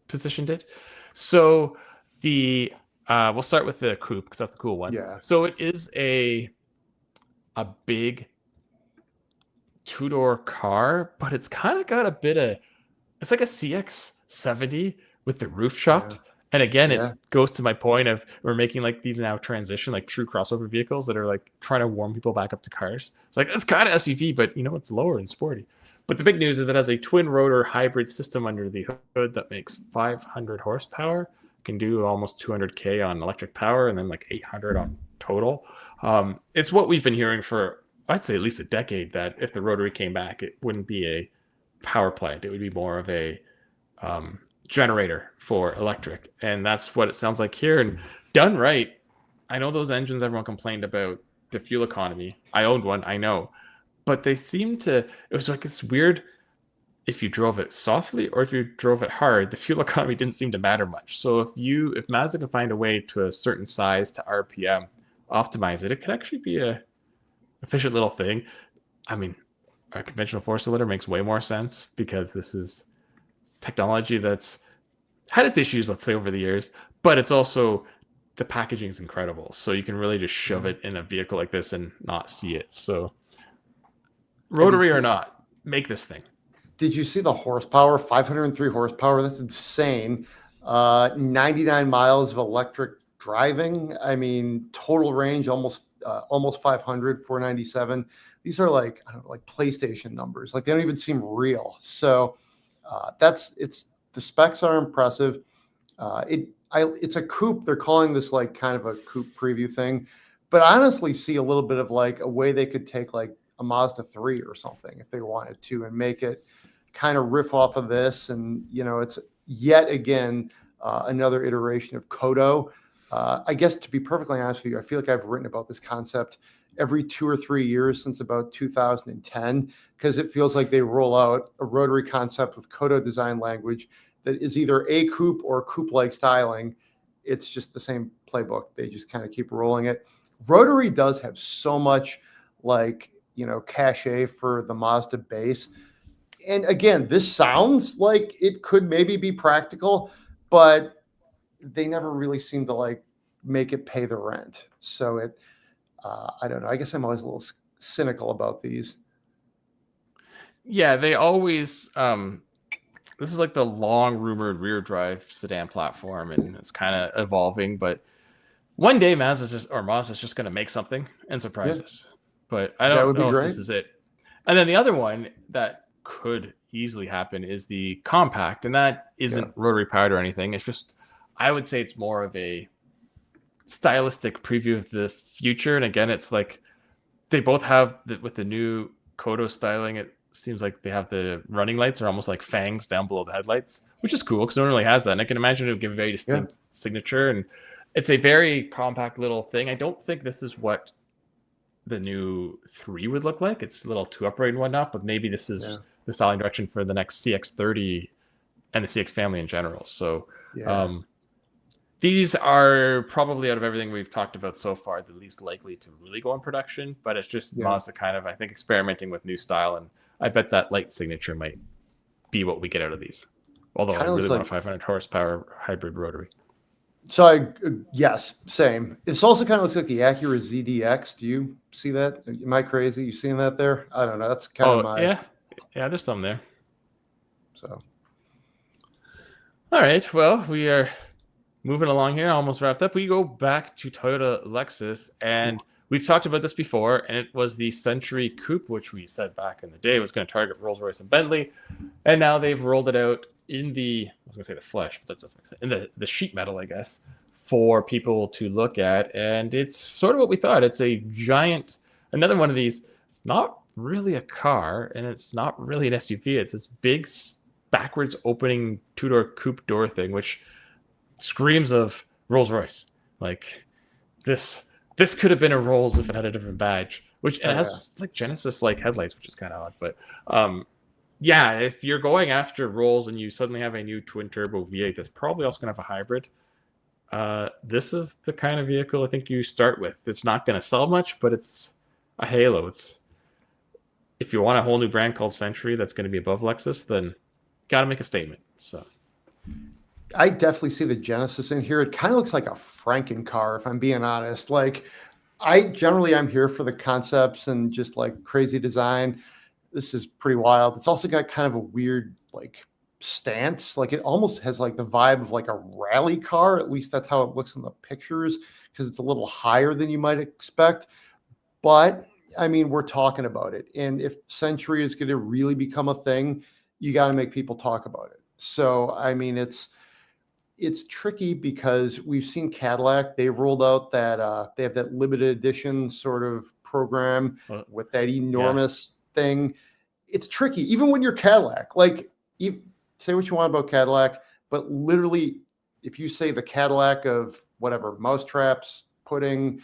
positioned it. So the we'll start with the coupe because that's the cool one. Yeah. So it is a big two-door car, but it's kind of got a bit of, it's like a CX-70 with the roof chopped. Yeah. And again, Yeah. it goes to my point of we're making like these now transition, like true crossover vehicles that are like trying to warm people back up to cars. It's like, it's kind of SUV, but you know, it's lower and sporty. But the big news is it has a twin rotor hybrid system under the hood that makes 500 horsepower, can do almost 200K on electric power, and then like 800 on total. It's what we've been hearing for, I'd say, at least a decade, that if the rotary came back, it wouldn't be a power plant. It would be more of a generator for electric. And that's what it sounds like here. And done right, I know those engines everyone complained about the fuel economy. I owned one, I know. But they seem to, it was like it's weird if you drove it softly or if you drove it hard, the fuel economy didn't seem to matter much. So if Mazda can find a way to a certain size to RPM, optimize it, it could actually be a efficient little thing. I mean, a conventional four-cylinder makes way more sense because this is technology that's had its issues, let's say, over the years, but it's also, the packaging is incredible. So you can really just shove it in a vehicle like this and not see it. So rotary or not, make this thing. Did you see the horsepower? 503 horsepower. That's insane. 99 miles of electric driving. I mean, total range almost 500, 497. These are like, I don't know, like PlayStation numbers. Like they don't even seem real. So the specs are impressive. It's a coupe. They're calling this like kind of a coupe preview thing, but I honestly see a little bit of like a way they could take like a Mazda 3 or something if they wanted to and make it kind of riff off of this. And, you know, it's yet again another iteration of Kodo. I guess to be perfectly honest with you, I feel like I've written about this concept every 2 or 3 years since about 2010, because it feels like they roll out a rotary concept with Kodo design language that is either a coupe or coupe-like styling. It's just the same playbook. They just kind of keep rolling it. Rotary does have so much like, you know, cachet for the Mazda base. And again, this sounds like it could maybe be practical, but they never really seem to like make it pay the rent. So I don't know. I guess I'm always a little cynical about these. Yeah, they always, this is like the long rumored rear drive sedan platform, and it's kind of evolving, but one day Mazda's just going to make something and surprise us. But I don't know if this is it. And then the other one that could easily happen is the compact, and that isn't rotary powered or anything. It's just, I would say it's more of a stylistic preview of the future. And again, it's like they both have with the new Kodo styling, it seems like they have the running lights are almost like fangs down below the headlights, which is cool because no one really has that. And I can imagine it would give a very distinct signature, and it's a very compact little thing. I don't think this is what the new 3 would look like. It's a little too upright and whatnot, but maybe this is the styling direction for the next CX30 and the CX family in general. So these are probably, out of everything we've talked about so far, the least likely to really go in production, but it's just Mazda kind of, I think, experimenting with new style, and I bet that light signature might be what we get out of these. Although I really want a 500 horsepower hybrid rotary. So yes, same. It also kind of looks like the Acura ZDX. Do you see that? Am I crazy? You seeing that there? I don't know. That's kind of my... Yeah, there's some there. So. All right. Well, we are moving along here, almost wrapped up. We go back to Toyota Lexus, and we've talked about this before, and it was the Century Coupe, which we said back in the day was going to target Rolls-Royce and Bentley, and now they've rolled it out in the, I was going to say the flesh, but that doesn't make sense, in the sheet metal, I guess, for people to look at, and it's sort of what we thought. It's a giant, another one of these, it's not really a car, and it's not really an SUV. It's this big backwards opening two-door coupe door thing, which screams of Rolls Royce. Like this, this could have been a Rolls if it had a different badge. Which and Oh it yeah. has like Genesis like headlights, which is kind of odd. But yeah, if you're going after Rolls and you suddenly have a new twin turbo V8 that's probably also going to have a hybrid, this is the kind of vehicle I think you start with. It's not going to sell much, but it's a halo. It's if you want a whole new brand called Century that's going to be above Lexus, then got to make a statement. So I definitely see the Genesis in here. It kind of looks like a Franken car, if I'm being honest. Like, I'm here for the concepts and just like crazy design. This is pretty wild. It's also got kind of a weird like stance. Like it almost has like the vibe of like a rally car. At least that's how it looks in the pictures because it's a little higher than you might expect. But I mean, we're talking about it. And if Century is going to really become a thing, you got to make people talk about it. So, I mean, it's tricky because we've seen Cadillac. They rolled out that they have that limited edition sort of program well, with that yeah, enormous thing. It's tricky, even when you're Cadillac. Like, you say what you want about Cadillac, but literally, if you say the Cadillac of whatever, mousetraps, pudding,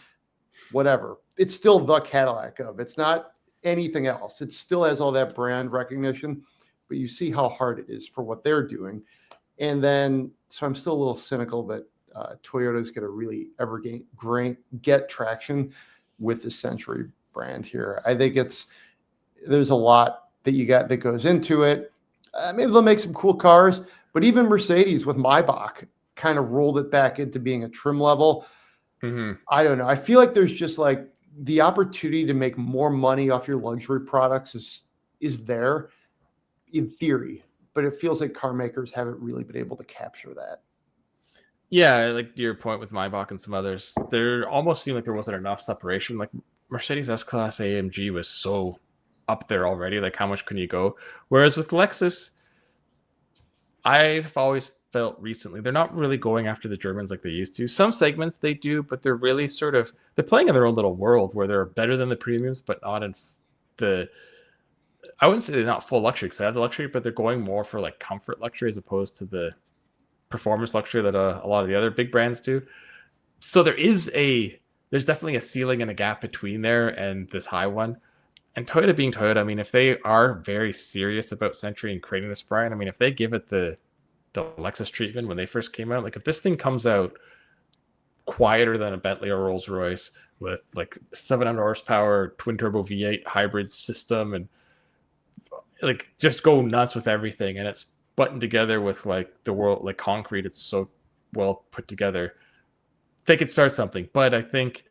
whatever, it's still the Cadillac of. It's not anything else. It still has all that brand recognition, but you see how hard it is for what they're doing. And then, so I'm still a little cynical that Toyota is going to really ever get traction with the Century brand here. I think there's a lot that you got that goes into it. Maybe they'll make some cool cars, but even Mercedes with Maybach kind of rolled it back into being a trim level. mm-hmm. I don't know. I feel like there's just like the opportunity to make more money off your luxury products is there in theory, but it feels like car makers haven't really been able to capture that. Yeah, like your point with Maybach and some others, there almost seemed like there wasn't enough separation. Like Mercedes S-Class AMG was so up there already. Like how much can you go? Whereas with Lexus, I've always felt recently they're not really going after the Germans like they used to. Some segments they do, but they're really sort of they're playing in their own little world where they're better than the premiums, but not in the. I wouldn't say they're not full luxury because they have the luxury, but they're going more for like comfort luxury as opposed to the performance luxury that a lot of the other big brands do. So there's definitely a ceiling and a gap between there and this high one. And Toyota being Toyota, I mean, if they are very serious about Century and creating this brand, I mean, if they give it the Lexus treatment when they first came out, like if this thing comes out quieter than a Bentley or Rolls Royce with like 700 horsepower twin turbo V8 hybrid system and like just go nuts with everything, and it's buttoned together with like the world like concrete. It's so well put together. They could start something, but I think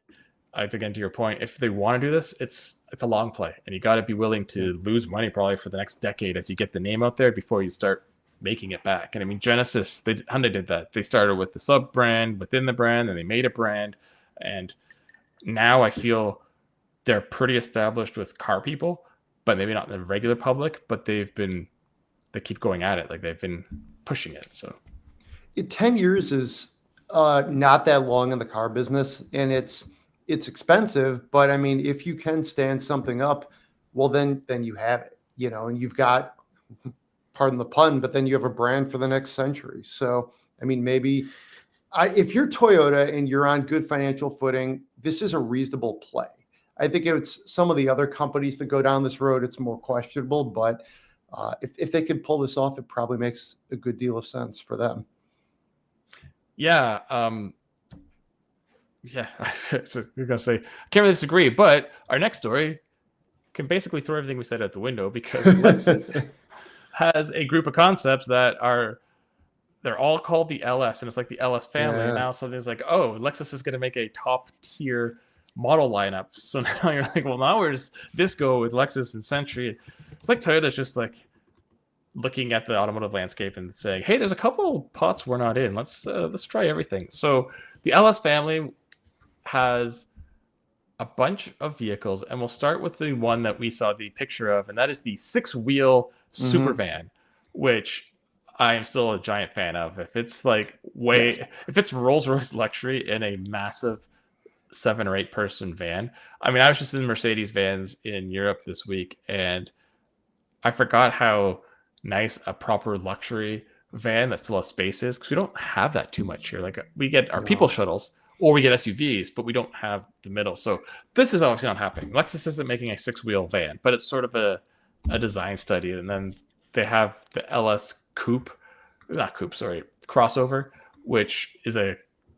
again to your point, if they want to do this, it's a long play, and you got to be willing Yeah. to lose money probably for the next decade as you get the name out there before you start making it back. And I mean, Genesis, Hyundai did that. They started with the sub brand within the brand, and they made a brand, and now I feel they're pretty established with car people, but maybe not the regular public. But they keep going at it, like they've been pushing it. So 10 years is not that long in the car business, and it's expensive, but I mean, if you can stand something up, well, then you have it, and you've got, pardon the pun, but then you have a brand for the next century. So, I mean, maybe if you're Toyota and you're on good financial footing, this is a reasonable play. I think it's some of the other companies that go down this road, it's more questionable, but if they could pull this off, it probably makes a good deal of sense for them. yeah, yeah. So you're gonna say I can't really disagree, but our next story can basically throw everything we said out the window because Lexus has a group of concepts that are they're all called the LS, and it's like the LS family. And Yeah. now something's like, oh, Lexus is going to make a top tier model lineup. So now you're like, well, now where does this go with Lexus and Century? It's like Toyota's just like looking at the automotive landscape and saying, hey, there's a couple pots we're not in. Let's try everything. So the LS family has a bunch of vehicles, and we'll start with the one that we saw the picture of, and that is the 6-wheel super Mm-hmm. van, which I am still a giant fan of. If it's Yeah. if it's Rolls Royce luxury in a massive 7 or 8 person van. I mean, I was just in Mercedes vans in Europe this week, and I forgot how nice a proper luxury van that still has space is, because we don't have that too much here. Like we get our people No. shuttles or we get SUVs, but we don't have the middle. So this is obviously not happening. Lexus isn't making a 6-wheel van, but it's sort of a design study. And then they have the LS Coupe, not Coupe, sorry, crossover, which is a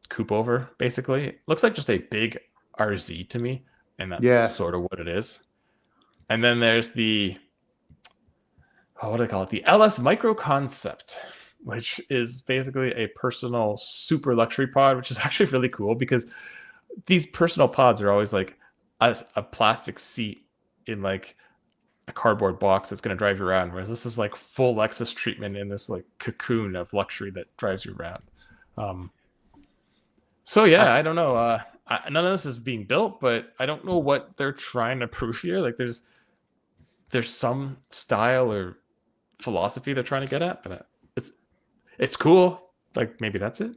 coupe over basically. It looks like just a big RZ to me, and that's Yeah. sort of what it is. And then there's the what do I call it? The LS Micro Concept, which is basically a personal super luxury pod, which is actually really cool because these personal pods are always like a plastic seat in like a cardboard box that's going to drive you around, whereas this is like full Lexus treatment in this like cocoon of luxury that drives you around. Um, so yeah, I don't know. None of this is being built, but I don't know what they're trying to prove here. Like there's some style or philosophy they're trying to get at, but it's cool. Like maybe that's it.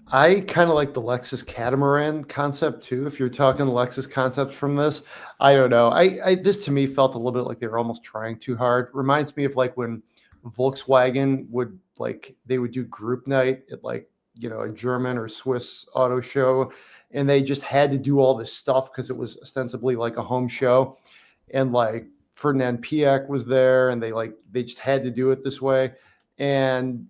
I kind of like the Lexus catamaran concept too. If you're talking Lexus concepts from this, I don't know. This to me felt a little bit like they were almost trying too hard. Reminds me of like when Volkswagen would they would do group night at like, a German or Swiss auto show, and they just had to do all this stuff because it was ostensibly like a home show. And like Ferdinand Piech was there, and they just had to do it this way. And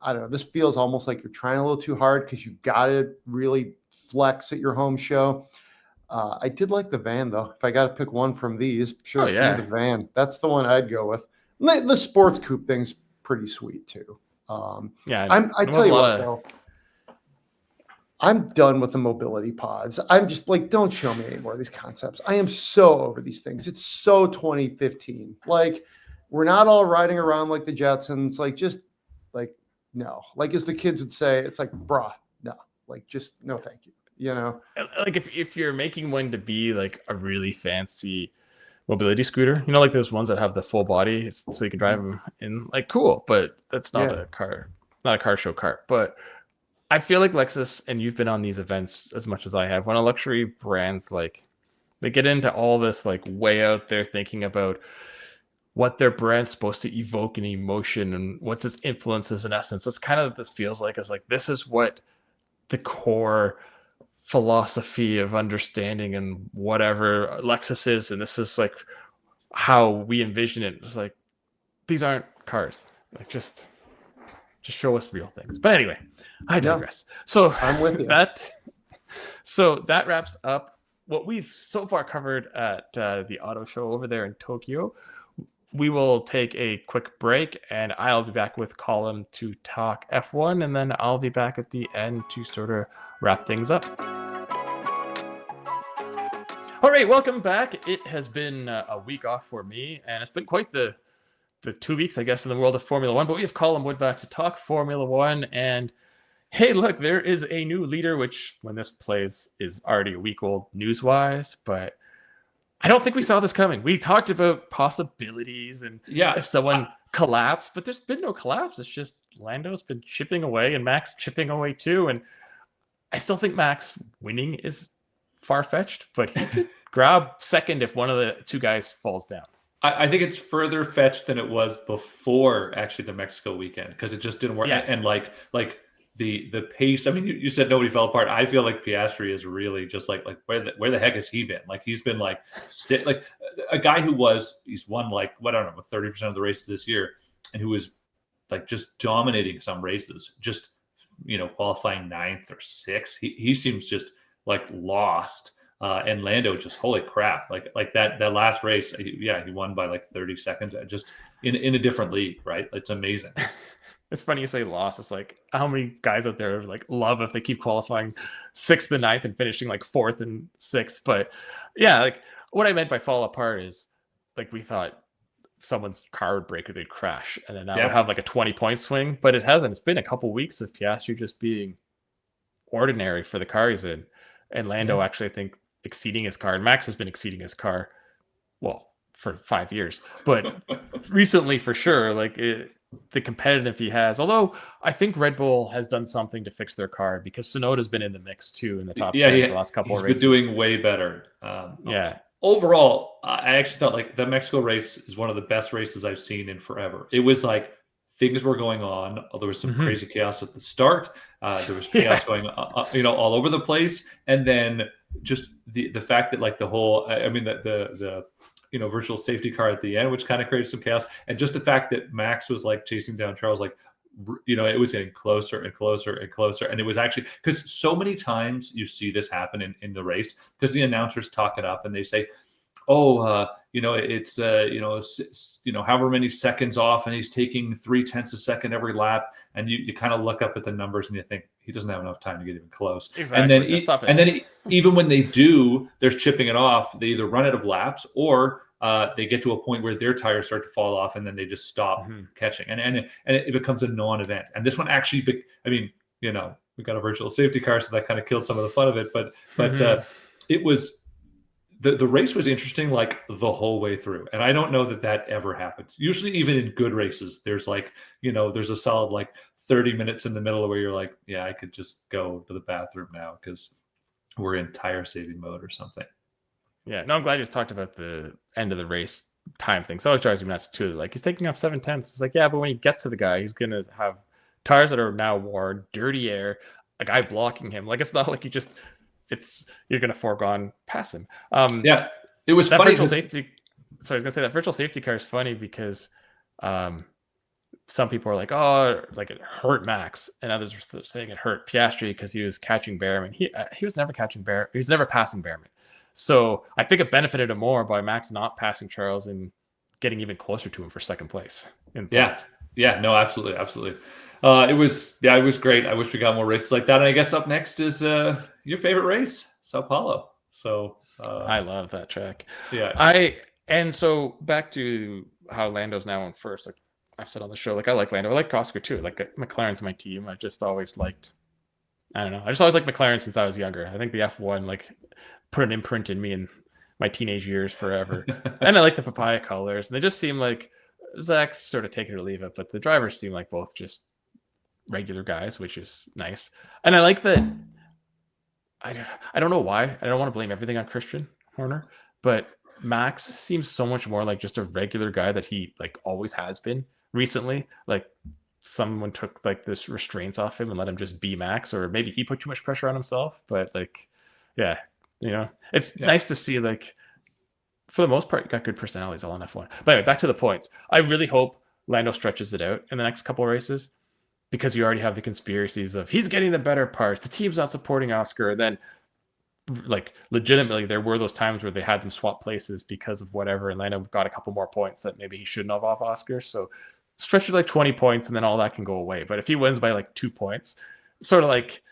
I don't know, this feels almost like you're trying a little too hard because you've got to really flex at your home show. I did like the van though. If I got to pick one from these, sure, give me the van. That's the one I'd go with. The sports coupe thing's pretty sweet too. I tell you what though, I'm done with the mobility pods. I'm just like, don't show me any more of these concepts. I am so over these things. It's so 2015. Like, we're not all riding around like the Jetsons. Like, just like, no. Like, as the kids would say, it's like, bruh, no. Like, just no, thank you. Like if you're making one to be like a really fancy mobility scooter, like those ones that have the full body, so you can drive them in, like, cool. But that's not a car show car. But I feel like Lexus, and you've been on these events as much as I have, when a luxury brand's like, they get into all this like way out there thinking about what their brand's supposed to evoke an emotion and what's its influences and essence. That's kind of what this feels like, is like, this is what the core philosophy of understanding and whatever Lexus is, and this is like how we envision it. It's like, these aren't cars. Like, just show us real things. But anyway, I digress. So I'm with you. That wraps up what we've so far covered at the auto show over there in Tokyo. We will take a quick break, and I'll be back with Colum to talk F1, and then I'll be back at the end to sort of wrap things up. All right, welcome back. It has been a week off for me, and it's been quite the 2 weeks, I guess, in the world of Formula One. But we have Colum Wood back to talk Formula One, and hey, look, there is a new leader, which when this plays is already a week old news-wise, but I don't think we saw this coming. We talked about possibilities and if someone collapsed, but there's been no collapse. It's just Lando's been chipping away and Max chipping away too. And I still think Max winning is far-fetched, but he could grab second if one of the two guys falls down. I think it's further fetched than it was before actually the Mexico weekend, because it just didn't work. Yeah. And like the pace. I mean, you said nobody fell apart. I feel like Piastri is really just like where the heck has he been? Like, he's been like a guy he's won like, what, I don't know, 30% of the races this year, and who was like just dominating some races, just qualifying 9th or 6th. He seems just like lost. And Lando, just holy crap! Like that last race, he won by like 30 seconds. Just in a different league, right? It's amazing. It's funny you say lost. It's like, how many guys out there like love if they keep qualifying 6th and 9th and finishing like 4th and 6th. But yeah, like what I meant by fall apart is like, we thought someone's car would break or they'd crash, and then that would have like a 20-point swing. But it hasn't. It's been a couple weeks of Piastri just being ordinary for the car he's in, and Lando actually, I think, exceeding his car, and Max has been exceeding his car, well, for 5 years, but recently for sure. Like, the competitive he has. Although I think Red Bull has done something to fix their car, because Tsunoda's been in the mix too in the top 10 for the last couple he's of been races. doing way better. Yeah. Overall, I actually thought like the Mexico race is one of the best races I've seen in forever. It was like things were going on. There was some crazy chaos at the start. There was chaos going, all over the place, and then just the fact that like the whole, I mean, the virtual safety car at the end, which kind of created some chaos, and just the fact that Max was like chasing down Charles, like, it was getting closer and closer and closer. And it was actually, because so many times you see this happen in the race, because the announcers talk it up and they say, it's however many seconds off, and he's taking 0.3 seconds every lap, and you kind of look up at the numbers and you think he doesn't have enough time to get even close. Exactly. And then even when they do, they're chipping it off. They either run out of laps or they get to a point where their tires start to fall off, and then they just stop catching, and it becomes a non-event. And this one actually, we got a virtual safety car, so that kind of killed some of the fun of it. But it was. The race was interesting like the whole way through. And I don't know that ever happens. Usually even in good races, there's like, there's a solid like 30 minutes in the middle where you're like, yeah, I could just go to the bathroom now because we're in tire saving mode or something. Yeah, no, I'm glad you talked about the end of the race time thing. So always drives me nuts too. Like, he's taking off 7/10. It's like, yeah, but when he gets to the guy, he's going to have tires that are now worn, dirty air, a guy blocking him. Like, it's not like you're going to foregone pass him. It was that funny. Virtual safety. So I was going to say that virtual safety car is funny because some people are like, oh, like it hurt Max, and others were saying it hurt Piastri because he was catching Behrman. He was never catching Behrman. He was never passing Behrman. So I think it benefited him more by Max not passing Charles and getting even closer to him for second place. No, absolutely. It was great. I wish we got more races like that. And I guess up next is your favorite race, Sao Paulo. So I love that track. Yeah. And so back to how Lando's now in first. Like I've said on the show, like I like Lando. I like Oscar too. Like McLaren's my team. I just always liked. I don't know. I just always liked McLaren since I was younger. I think the F1 like put an imprint in me in my teenage years forever. And I like the papaya colors. And they just seem like Zach's sort of take it or leave it, but the drivers seem like both just regular guys, which is nice. And I like that. I don't know why. I don't want to blame everything on Christian Horner, but Max seems so much more like just a regular guy that he like always has been recently. Like someone took like this restraints off him and let him just be Max, or maybe he put too much pressure on himself. But like, yeah, it's nice to see like for the most part, got good personalities all on F1. But anyway, back to the points. I really hope Lando stretches it out in the next couple of races, because you already have the conspiracies of he's getting the better parts, the team's not supporting Oscar. And then like legitimately there were those times where they had them swap places because of whatever, and Lando got a couple more points that maybe he shouldn't have off Oscar. So stretch it like 20 points and then all that can go away. But if he wins by like 2 points, sort of like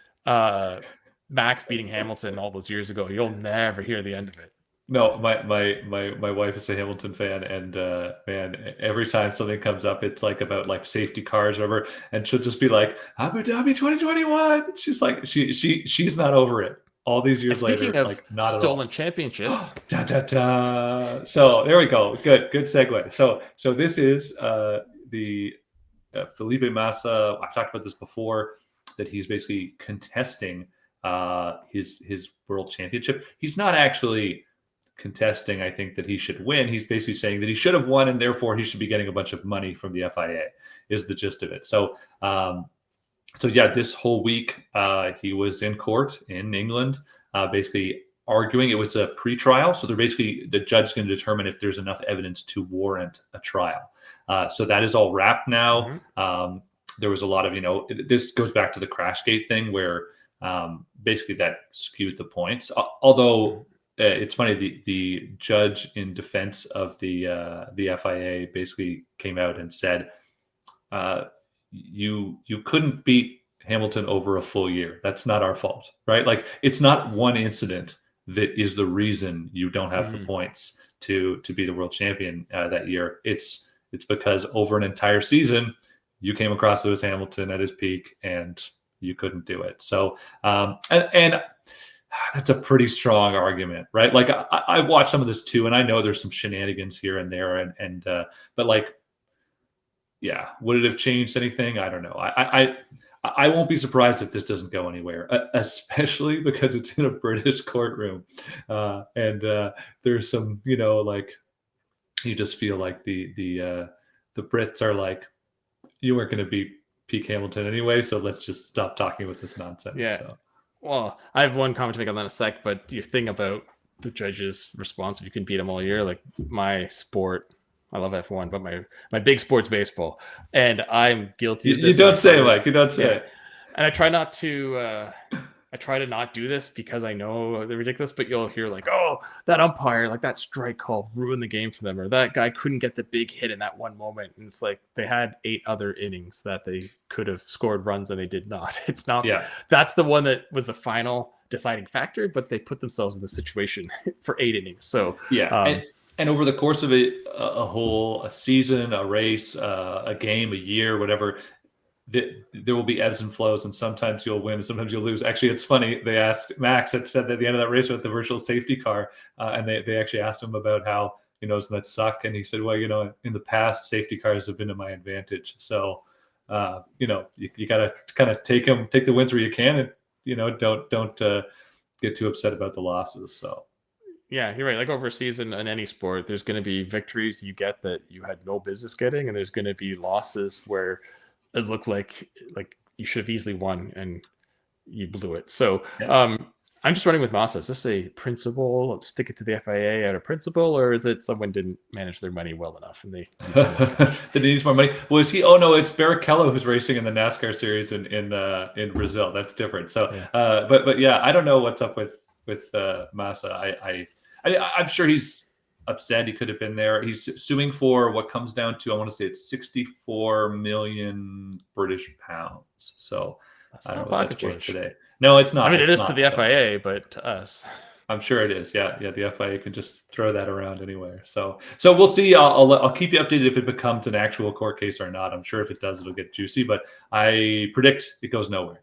Max beating Hamilton all those years ago, you'll never hear the end of it. No, my wife is a Hamilton fan, and man, every time something comes up, it's like about like safety cars or whatever, and she'll just be like, Abu Dhabi 2021. She's like, she's not over it. All these years later, of like not stolen at all. championships. Da, da, da. So there we go. Good segue. So this is the Felipe Massa. I've talked about this before, that he's basically contesting his world championship. He's not actually contesting, I think, that he should win. He's basically saying that he should have won, and therefore he should be getting a bunch of money from the FIA, is the gist of it. So this whole week he was in court in England, basically arguing. It was a pre-trial, so the judge is going to determine if there's enough evidence to warrant a trial. So that is all wrapped now. Mm-hmm. There was a lot of, this goes back to the Crashgate thing where basically that skewed the points. Although it's funny, the judge in defense of the FIA basically came out and said, you couldn't beat Hamilton over a full year. That's not our fault, right? Like, it's not one incident that is the reason you don't have the points to be the world champion that year. It's because over an entire season, you came across Lewis Hamilton at his peak and you couldn't do it. So, and that's a pretty strong argument, right? Like I've watched some of this too, and I know there's some shenanigans here and there, but like yeah, would it have changed anything? I don't know. I won't be surprised if this doesn't go anywhere, especially because it's in a British courtroom, and there's some, like you just feel like the Brits are like, you weren't going to beat Peak Hamilton anyway, so let's just stop talking with this nonsense. Yeah. So. Well, I have one comment to make on that in a sec, but your thing about the judge's response, if you can beat them all year, like my sport, I love F1, but my big sport's baseball, and I'm guilty of this. You don't say, Mike. You don't say. Yeah. And I try not to. I try to not do this because I know they're ridiculous. But you'll hear like, "Oh, that umpire, like that strike call ruined the game for them," or that guy couldn't get the big hit in that one moment. And it's like they had 8 other innings that they could have scored runs and they did not. It's not. Yeah. That's the one that was the final deciding factor, but they put themselves in the situation for 8 innings. So yeah. And over the course of a season, a race, a game, a year, whatever, there will be ebbs and flows, and sometimes you'll win, and sometimes you'll lose. Actually, it's funny. They asked Max had said at the end of that race with the virtual safety car, and they actually asked him about how, doesn't that suck? And he said, well, in the past, safety cars have been to my advantage. So, you got to kind of take the wins where you can, and don't get too upset about the losses. So. Yeah, you're right. Like over a season in any sport, there's going to be victories you get that you had no business getting, and there's going to be losses where it looked like you should have easily won and you blew it. So yeah. I'm just running with Mazda. Is this a principle? Stick it to the FIA out of principle, or is it someone didn't manage their money well enough and they need more money? Well, is he? Oh no, it's Barrichello who's racing in the NASCAR series in Brazil. That's different. So, yeah. But yeah, I don't know what's up with Mazda. I'm sure he's upset. He could have been there. He's suing for what comes down to, I want to say it's 64 million British pounds. So that's I don't know what that's worth today. No, it's not. I mean, it is not, to the FIA, but to us, I'm sure it is. Yeah. The FIA can just throw that around anywhere. So we'll see. I'll keep you updated if it becomes an actual court case or not. I'm sure if it does, it'll get juicy. But I predict it goes nowhere.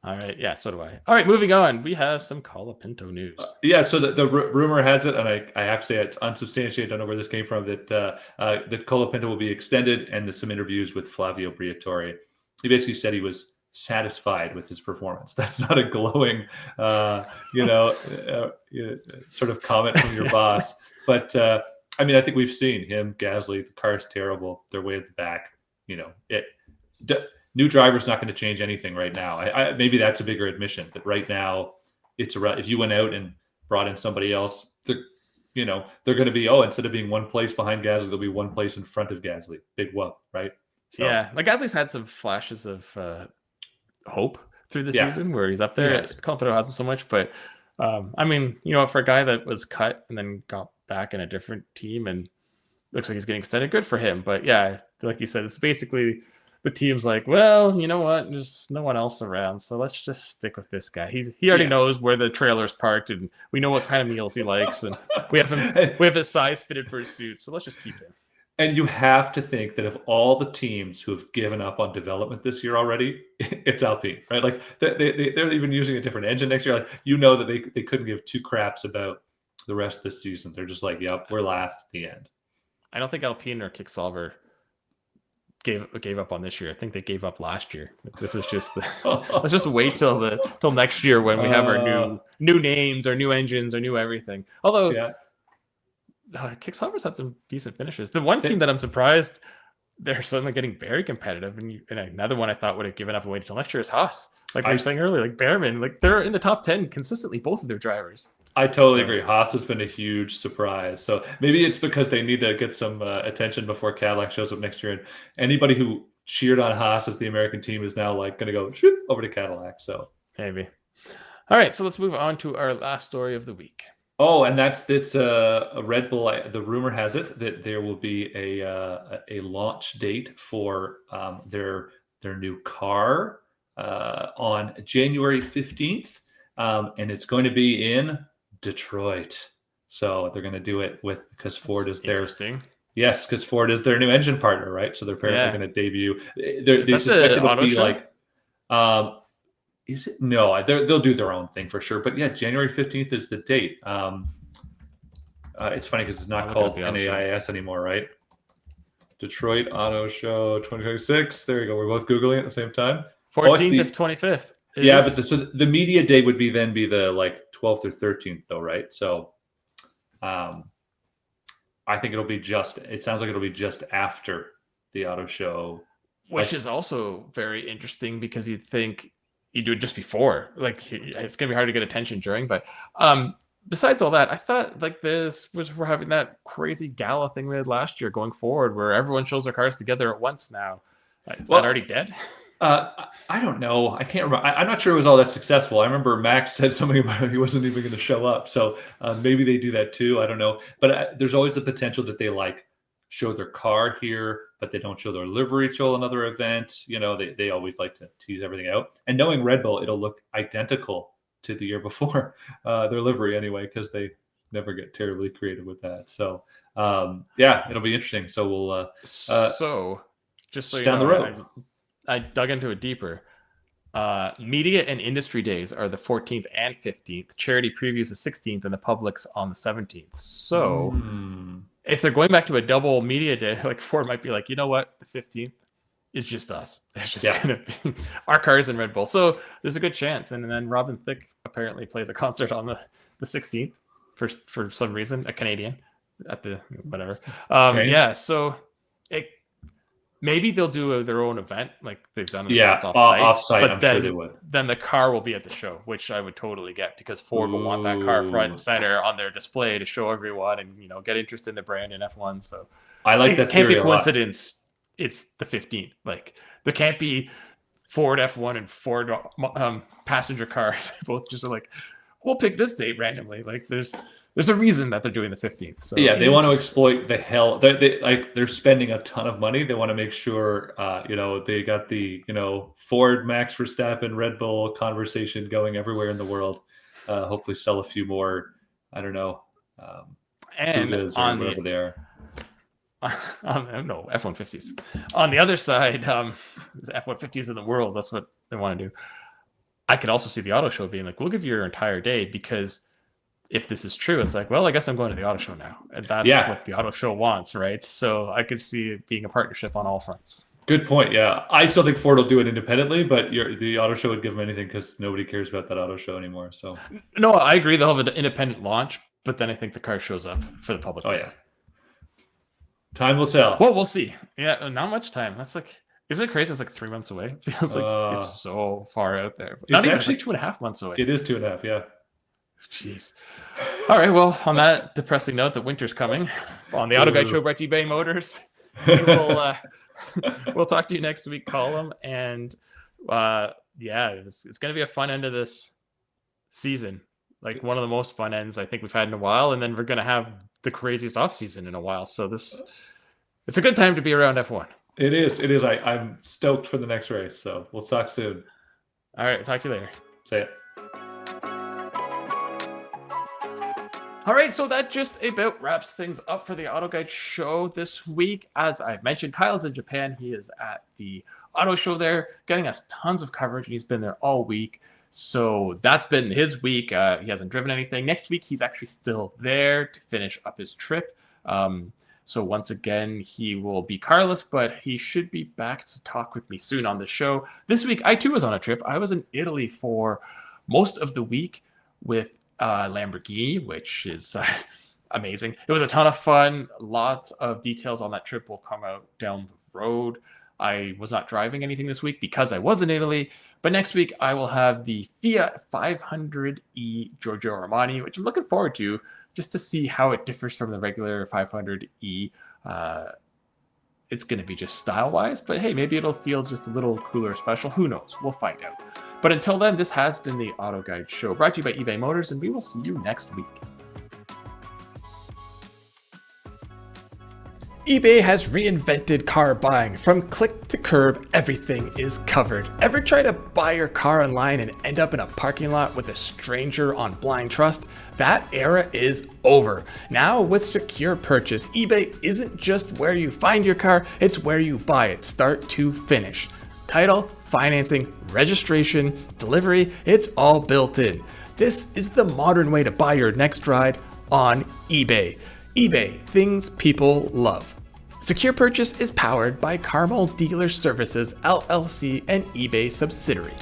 All right. Yeah, so do I. All right, moving on. We have some Colapinto news. So the rumor has it, and I have to say it's unsubstantiated. I don't know where this came from, that Colapinto will be extended, and there's some interviews with Flavio Briatore. He basically said he was satisfied with his performance. That's not a glowing, sort of comment from your boss. But, I mean, I think we've seen him, Gasly, the car's terrible. They're way at the back. New driver's not going to change anything right now. Maybe that's a bigger admission that right now if you went out and brought in somebody else, they're going to be, instead of being one place behind Gasly, they'll be one place in front of Gasly. Big whoop, right? So, yeah, like Gasly's had some flashes of hope through the season where he's up there. Colapinto hasn't so much, but I mean, for a guy that was cut and then got back in a different team and looks like he's getting extended, good for him. But yeah, like you said, it's basically the team's like, well, you know what? There's no one else around, so let's just stick with this guy. He already knows where the trailer's parked, and we know what kind of meals he likes, and we have his size fitted for his suit, so let's just keep him. And you have to think that of all the teams who have given up on development this year already, it's Alpine, right? Like they're even using a different engine next year. Like that they couldn't give 2 craps about the rest of this season. They're just like, yep, we're last at the end. I don't think Alpine or Kicksalver gave up on this year. I think they gave up last year. This was just let's just wait till next year when we have our new names, our new engines, our new everything. Although Kicksalver's had some decent finishes. The one team that I'm surprised they're suddenly getting very competitive, and another one I thought would have given up and waited till next year is Haas. Like we were saying earlier, like Behrman, like they're in the top 10 consistently, both of their drivers. I totally agree. Haas has been a huge surprise. So maybe it's because they need to get some attention before Cadillac shows up next year. And anybody who cheered on Haas as the American team is now like going to go shoot over to Cadillac. So maybe. All right, so let's move on to our last story of the week. Oh, and it's a Red Bull. The rumor has it that there will be a launch date for their new car on January 15th, and it's going to be in Detroit. So they're going to do it because Ford is their yes, because Ford is their new engine partner, right? So they're apparently going to debut. They suspect it'll be like, is it? No, they'll do their own thing for sure. But yeah, January 15th is the date. It's funny because it's not called NAIS anymore, right? Detroit Auto Show 2026. There you go. We're both Googling at the same time. 14th to 25th. Yeah, but the media day would be the like 12th or 13th though, right? So I think it sounds like it'll be just after the auto show. Which is also very interesting because you'd think you do it just before. Like it's gonna be hard to get attention during, but besides all that, I thought like we're having that crazy gala thing we had last year going forward where everyone shows their cars together at once now. Is that already dead? I don't know. I can't remember. I'm not sure it was all that successful. I remember Max said something about he wasn't even going to show up. So maybe they do that too. I don't know. But there's always the potential that they like show their car here, but they don't show their livery till another event. You know, they always like to tease everything out. And knowing Red Bull, it'll look identical to the year before, their livery anyway, because they never get terribly creative with that. So yeah, it'll be interesting. So we'll so just so you down know, the road. I dug into it deeper. Media and industry days are the 14th and 15th. Charity previews the 16th, and the public's on the 17th. So if they're going back to a double media day, like Ford might be like, you know what, the 15th is just us. It's just gonna be our cars and Red Bull. So there's a good chance. And then Robin Thicke apparently plays a concert on the 16th for some reason, a Canadian at the whatever. Yeah, so maybe they'll do their own event like they've done in the past off-site. But I'm then, sure they would. Then the car will be at the show, which I would totally get because Ford will want that car front and center on their display to show everyone and get interest in the brand in F1. So I like that. It can't be a coincidence. It's the 15th. Like there can't be Ford F1 and Ford passenger car. Both just are like, we'll pick this date randomly. Like there's a reason that they're doing the 15th. So yeah, they want to exploit the hell. They're spending a ton of money. They want to make sure, they got the, Ford, Max Verstappen, Red Bull conversation going everywhere in the world. Hopefully sell a few more, I don't know, and on whatever they are. No, F-150s. On the other side, F-150s in the world. That's what they want to do. I could also see the auto show being like, we'll give you your entire day because if this is true, it's like, well, I guess I'm going to the auto show now. And that's what the auto show wants, right? So I could see it being a partnership on all fronts. Good point. Yeah. I still think Ford will do it independently, but the auto show would give them anything because nobody cares about that auto show anymore. So no, I agree. They'll have an independent launch, but then I think the car shows up for the public. Yeah. Time will tell. Well, we'll see. Yeah, not much time. That's like, isn't it crazy? It's like 3 months away. It feels like it's so far out there. Not even, actually 2.5 months away. It is 2.5, yeah. Jeez. All right. Well, on that depressing note, that winter's coming. On the AutoGuide Show brought to you by eBay Motors. We'll talk to you next week, Colum. And it's going to be a fun end of this season. Like one of the most fun ends I think we've had in a while. And then we're going to have the craziest off season in a while. So it's a good time to be around F1. It is. I'm stoked for the next race. So we'll talk soon. All right. Talk to you later. Say it. All right, so that just about wraps things up for the AutoGuide show this week. As I mentioned, Kyle's in Japan. He is at the auto show there, getting us tons of coverage, and he's been there all week. So that's been his week. He hasn't driven anything. Next week, he's actually still there to finish up his trip. So once again, he will be carless, but he should be back to talk with me soon on the show. This week, I too was on a trip. I was in Italy for most of the week with Lamborghini, which is amazing. It was a ton of fun. Lots of details on that trip will come out down the road. I was not driving anything this week because I was in Italy, but next week I will have the Fiat 500e Giorgio Armani, which I'm looking forward to just to see how it differs from the regular 500e. It's going to be just style-wise, but hey, maybe it'll feel just a little cooler special. Who knows? We'll find out. But until then, this has been the Auto Guide Show, brought to you by eBay Motors, and we will see you next week. eBay has reinvented car buying. From click to curb, everything is covered. Ever try to buy your car online and end up in a parking lot with a stranger on blind trust? That era is over. Now with Secure Purchase, eBay isn't just where you find your car, it's where you buy it, start to finish. Title, financing, registration, delivery, it's all built in. This is the modern way to buy your next ride on eBay. eBay, things people love. Secure Purchase is powered by Carmel Dealer Services LLC, and eBay subsidiary.